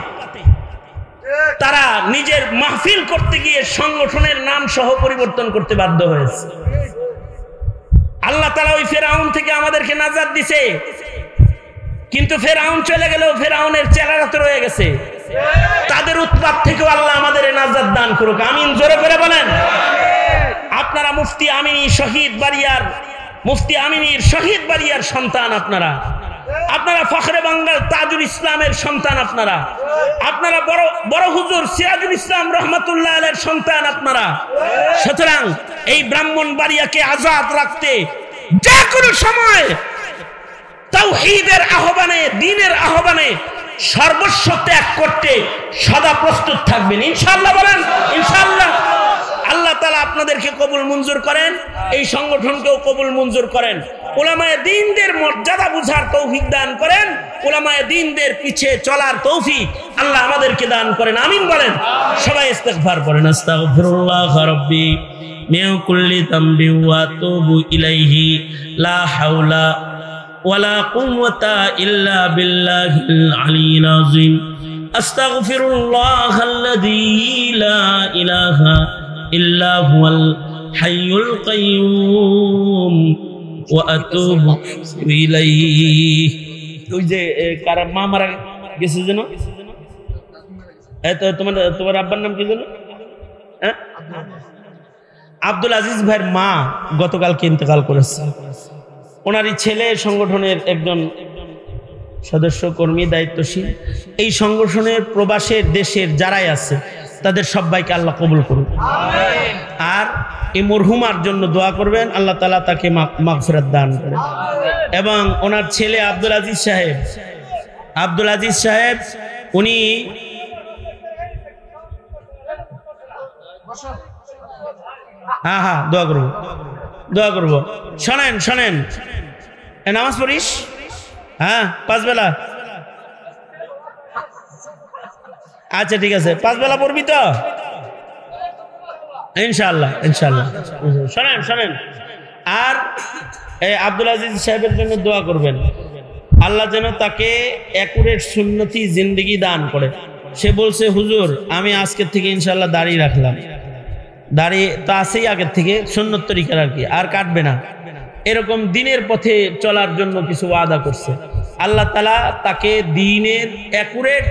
তারা নিজের মাহফিল করতে গিয়ে সংগঠনের নাম সহ পরিবর্তন করতে বাধ্য হয়েছে। আল্লাহ তাআলা ওই ফেরাউন থেকে আমাদেরকে নাজাত দিছে, কিন্তু ফেরাউন চলে গেলেও ফেরাউনের চেলারা তো রয়ে গেছে। তাদের উৎপাত থেকেও আল্লাহ আমাদের নাজাত দান করুক, আমিন। জোরে করে বলেন। আপনারা মুফতি আমিনী শহীদ বাড়িয়ার, মুফতি আমিনীর শহীদ বাড়িয়ার সন্তান, আপনারা ফখরে বাঙ্গাল তাজুল ইসলামের সন্তান, আপনারা বড় হুজুর সিরাজুল ইসলাম রহমতুল্লাহ আলাইহির সন্তান আপনারা। সুতরাং এই ব্রাহ্মণবাড়িয়াকে আজাদ রাখতে যে কোনো সময় তাওহীদের আহ্বানে, দ্বীনের আহ্বানে সর্বস্ব ত্যাগ করতে সদা প্রস্তুত থাকবেন ইনশাআল্লাহ। বলেন ইনশাআল্লাহ। আল্লাহ তাআলা আপনাদেরকে কবুল মঞ্জুর করেন, এই সংগঠনকেও কবুল মঞ্জুর করেন। উলামায়ে দ্বীনদের মর্যাদা বুঝার তৌফিক দান করেন, উলামায়ে দ্বীনদের পিছে চলার তৌফিক আল্লাহ আমাদেরকে দান করেন, আমিন বলেন। সবাই ইস্তিগফার করেন। আস্তাগফিরুল্লাহ রাব্বি মিন কুল্লি যামবি ওয়া আতুবু ইলাইহি লা হাওলা ওয়ালা কুওয়াতা ইল্লা বিল্লাহিল আলিয়্যিল আযীম। আস্তাগফিরুল্লাহাল্লাযী লা ইলাহা ইল্লা হুয়াল হাইয়ুল কাইয়্যুম ওয়া আতুবু ইলাইহি। ওই যে কারা মা মারা গেছে যেন, তোমার আব্বার নাম কি যেন? হ্যাঁ, আব্দুল আজিজ ভাইয়ের মা গতকালকে ইন্তেকাল করেছে। ওনারই ছেলে সংগঠনের একজন সদস্য, কর্মী, দায়িত্বশীল। এই সংগঠনের প্রবাসের দেশের যারাই আছে তাদের সবাইকে আল্লাহ কবুল করুন। আর এই মরহুমার জন্য দোয়া করবেন, আল্লাহ তাআলা তাকে মাগফিরাত দান করেন। এবং ওনার ছেলে আব্দুল আজিজ সাহেব উনি হ্যাঁ দোয়া করবো। শোনেন, নামাজ পড়িস? হ্যাঁ, 5 বেলা। আচ্ছা ঠিক আছে, 5 বেলা পড়বি তো ইনশাআল্লাহ। শোনেন, আর এই আব্দুল আজিজ সাহেবের জন্য দোয়া করবেন, আল্লাহ যেন তাকে একুরেট সুন্নতি জিন্দেগি দান করে। সে বলছে, হুজুর আমি আজকের থেকে ইনশাআল্লাহ দাড়ি রাখলাম। দাড়ি তো আছেই আগের থেকে, সুন্নত তরিকার আর কি, আর কাটবে না। এরকম দিনের পথে চলার জন্য কিছু ওয়াদা করছে। আল্লাহ তাআলা তাকে দ্বীনের একুরেট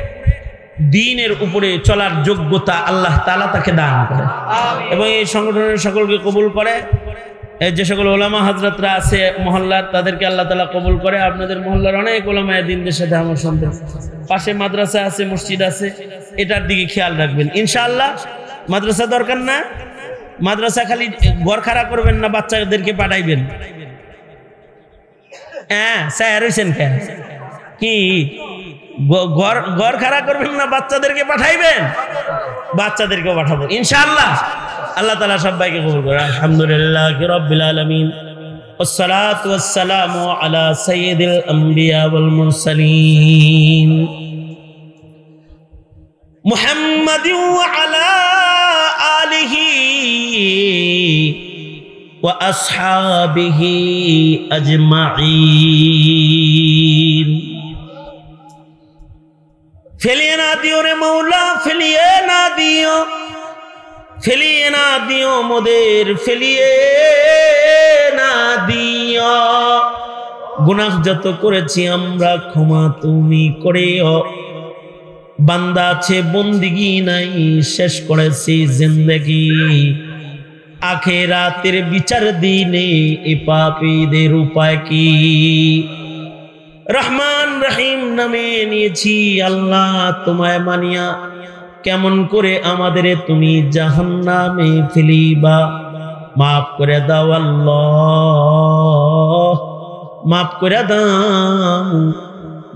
দ্বীনের উপরে চলার যোগ্যতা আল্লাহ তাআলা তাকে দান করে এবং এই সংগঠনের সকলকে কবুল করে। যে সকল ওলামা হযরতরা আছে মহল্লার, তাদেরকে আল্লাহ তাআলা কবুল করে। আপনাদের মহল্লার অনেক ওলামায়ে দ্বীনদের সাথে আমার সম্পর্ক, পাশে মাদ্রাসা আছে, মসজিদ আছে, এটার দিকে খেয়াল রাখবেন ইনশাআল্লাহ। মাদ্রাসা দরকার না, মাদ্রাসা খালি ঘর খাড়া করবেন না, বাচ্চাদেরকে পাঠাইবেন। হ্যাঁ, স্যার হইছেন কেন? কি ঘর খাড়া করবেন না, বাচ্চাদেরকে পাঠাইবেন? বাচ্চাদেরকেও পাঠাবো ইনশাআল্লাহ। আল্লাহ তাআলা সবাইকে কবুল করে। আলহামদুলিল্লাহি রাব্বিল আলামিন, ওয়াসসালাতু ওয়াসসালামু আলা সাইয়্যিদিল আমবিয়া ওয়াল মুরসালিন। মুহাম্মাদি ওয়া আলা আলিহি ওয়া আসহাবিহি আজমাইন। ফেলিয়ে না দিও রে মৌলা, ফেলিয়ে না দিও, ফেলিয়ে না দিও মোদের, ফেলিয়ে না দিও। গুনাহ যত করেছি আমরা ক্ষমা তুমি করিও। বান্দা আছে বন্দিগি নাই, শেষ করেছি জিন্দেগি। আখিরাতের বিচার দিনে এ পাপীদের উপায় কি? রহমান রহিম নামে নিয়েছি আল্লাহ তোমায় মানিয়া, কেমন করে আমাদের তুমি জাহান্নামে ফেলিবা। মাফ করে দাও আল্লাহ, মাফ করে দাও।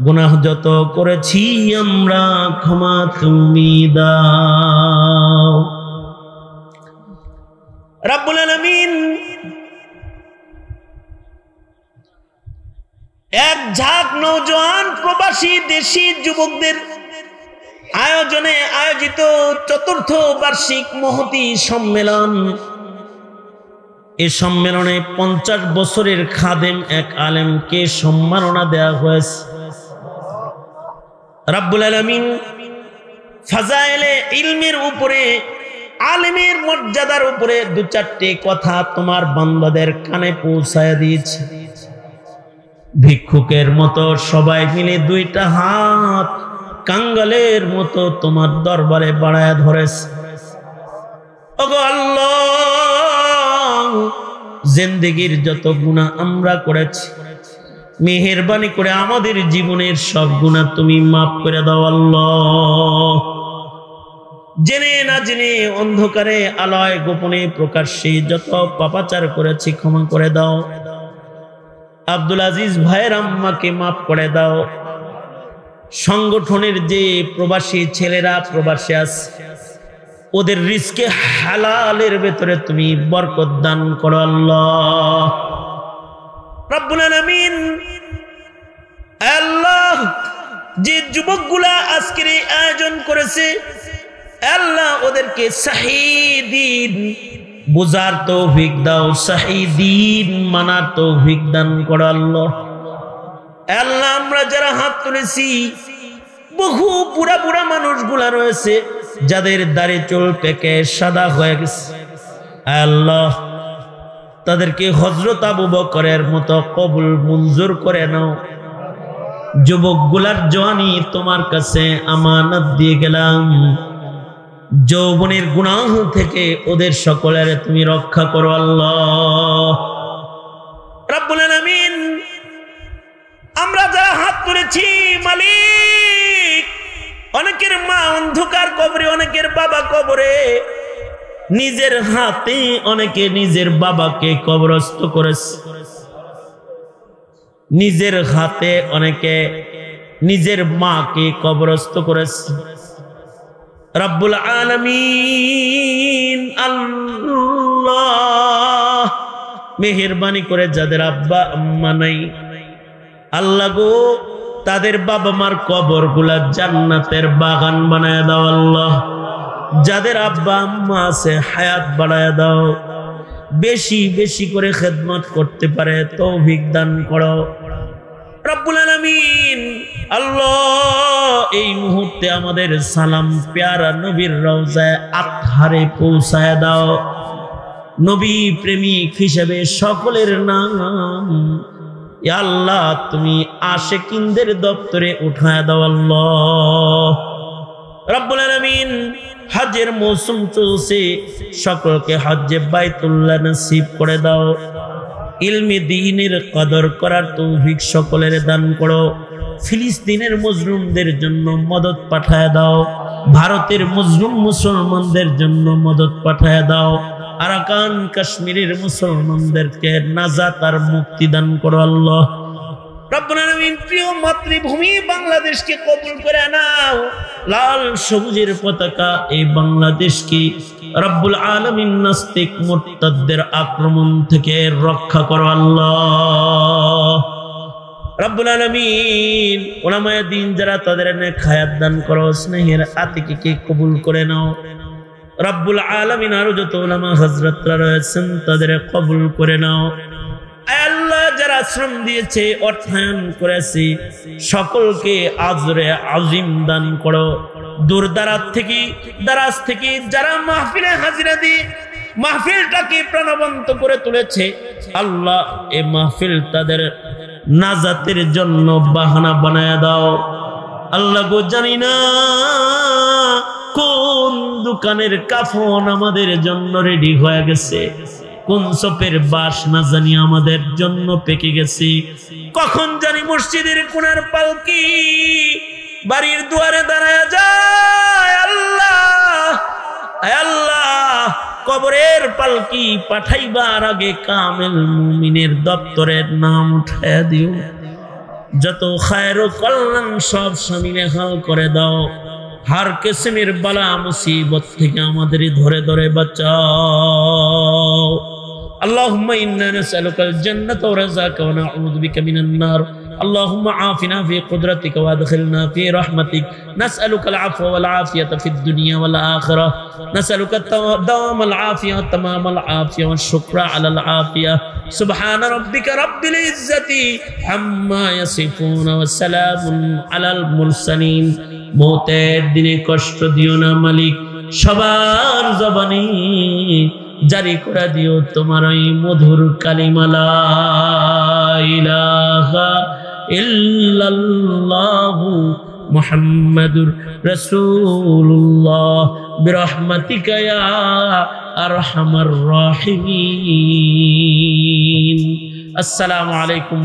গুনাহ যত করেছি আমরা ক্ষমা তুমি দাও। রব্বুল আলামিন এক ঝাঁক নওজোয়ান প্রবাসী দেশি যুবকদের আয়োজনে আয়োজিত চতুর্থ বার্ষিক মহতী সম্মেলন। এই সম্মেলনে 50 বছরের খাদেম এক আলেমকে সম্মাননা দেয়া হয়েছে। রব্বুল আলামিন ফাজাইলে ইলমের উপরে, আলেমের মর্যাদার উপরে 2-4টি কথা তোমার বান্দাদের কানে পৌঁছায় দিয়েছে। ভিক্ষুকের মতো সবাই মিলে 2টা হাত কাঙ্গালের মতো তোমার দরবারে বাড়ায় ধরেছে। ওগো আল্লাহ, জিন্দেগির যত গুনাহ আমরা করেছি, মেহেরবানি করে আমাদের জীবনের সব গুনাহ তুমি মাফ করে দাও আল্লাহ। জেনে না জেনে, অন্ধকারে আলোয় গোপনে প্রকাশ্যে যত পাপাচার করেছি ক্ষমা করে দাও। আব্দুল আজিজ ভাইয়ের আম্মাকে মাফ করে দাও। সংগঠনের যে প্রবাসী ছেলেরা প্রবাসী আছে, ওদের রিজকে হালালের ভেতরে তুমি বরকত দান করো আল্লাহ। রব্বুল আলামিন আল্লাহ, যে যুবকগুলা আজকের এই আয়োজন করেছে আল্লাহ, ওদেরকে শাহীদিন বুঝার তৌফিক দাও, শাহীদিন মানার তৌফিক দান করো আল্লাহ। আল্লাহ, আমরা যারা হাত তুলেছি, বহু বুড়া বুড়া মানুষগুলা রয়েছে যাদের দাড়ি চুল পেকে সাদা হয়ে গেছে। আল্লাহ, তাদেরকে হযরত আবু বকরের মতো কবুল মঞ্জুর করে নাও। যুবকগুলার জওয়ানি তোমার কাছে আমানত দিয়ে গেলাম। যৌবনের গুনাহ থেকে ওদের সকলের তুমি রক্ষা করো আল্লাহ। রব্বুল আলামিন, আমরা যারা হাত তুলেছি মালিক, অনেকের মা অন্ধকার কবরে, অনেকের বাবা কবরে, নিজের হাতে অনেকে নিজের বাবাকে কবরস্থ করেছে, নিজের হাতে অনেকে নিজের মাকে কবরস্থ করেছে। রব্বুল আলামিন আল্লাহ, মেহেরবানি করে যাদের আব্বা আম্মা নাই আল্লাহ গো, তাদের বাবা মার কবরগুলা জান্নাতের বাগান বানায় দাও আল্লাহ। যাদের আব্বা আম্মা আছে হায়াত বাড়ায় দাও, বেশি বেশি করে খেদমত করতে পারে তৌফিক দান করো রব্বুল আলামিন। আল্লাহ, এই মুহূর্তে আমাদের সালাম প্যারা নবীর রওজায় আতহারে পৌঁছায় দাও। নবী প্রেমিক হিসেবে সকলের নাম ইয়া আল্লাহ তুমি আশিকিনদের দপ্তরে উঠায় দাও আল্লাহ। রব্বুল আলামিন, হজের মৌসুম চলছে, সকলকে হজ্জে বাইতুল্লাহ নসিব করে দাও। ইলমে দ্বীনের কদর করার তৌফিক সকলের দান করো। ফিলিস্তিনের মজলুমদের জন্য মদদ পাঠায় দাও। ভারতের মজলুম মুসলমানদের জন্য মদদ পাঠায় দাও। আরাকান কাশ্মীরের মুসলমানদেরকে নাজাত আর মুক্তি দান করো আল্লাহ। রব্বুল আলামিন, প্রিয় মাতৃভূমি বাংলাদেশকে কবুল করে নাও। লাল সবুজের পতাকা এই বাংলাদেশকে রব্বুল আলামিন নাস্তিক মুরতাদদের আক্রমণ থেকে রক্ষা করো আল্লাহ। রব্বুল আলামিন উলামায়ে দ্বীন যারা তাদের নেক হায়াত দান করো, স্নেহের আতিককে কবুল করে নাও। রব্বুল আলামিন আরো যত উলামা হযরতরা রয়েছেন তাদের কবুল করে নাও। আয় আল্লাহ, যারা শ্রম দিয়েছে, অর্থায়ন করেছে, সকলকে আজরে আজিম দান করো। দূর দারাজ থেকে যারা মাহফিলে হাজিরা দিয়ে মাহফিলটাকে প্রাণবন্ত করে তুলেছে, আল্লাহ এই মাহফিল তাদের নাজাতের জন্য বাহানা বানায়া দাও। আল্লাহ গো, জানি না কোন দোকানের কাফন আমাদের জন্য রেডি হয়ে গেছে, কোন সপের বাস না জানি আমাদের জন্য পেকে গেছে, কখন জানি মসজিদের কোণার পালকি বাড়ির দুয়ারে দাঁড়ায় যায়। আল্লাহ, আল্লাহ, কবরের পালকি পাঠাইবার আগে কামেল মুমিনের দপ্তরের নাম উঠায়া দিও। যত খায়ের ও কল্যাণ সব শামিলে হাল করে দাও। হার কিসমের বালা মুসিবত থেকে আমাদের ধরে ধরে বাঁচাও। اللهم إنا نسألك الجنة ورزاك ونعوذ بك من النار. اللهم عافنا في قدرتك وادخلنا في رحمتك. نسألك العفو والعافية في الدنيا والآخرة. نسألك دوام العافية وتمام العافية والشكر على العافية. سبحان ربك رب العزة عما يصفون وسلام على المرسلين. موتের দিনে কষ্ট দিও না মালিক, সবার জবানে জারি করে দিও তোমার ওই মধুর কালিমা লা ইলাহা ইল্লাল্লাহু মুহাম্মাদুর রাসূলুল্লাহ বিরহমাতিকা ইয়া আরহামার রাহিমিন। আসসালামু আলাইকুম।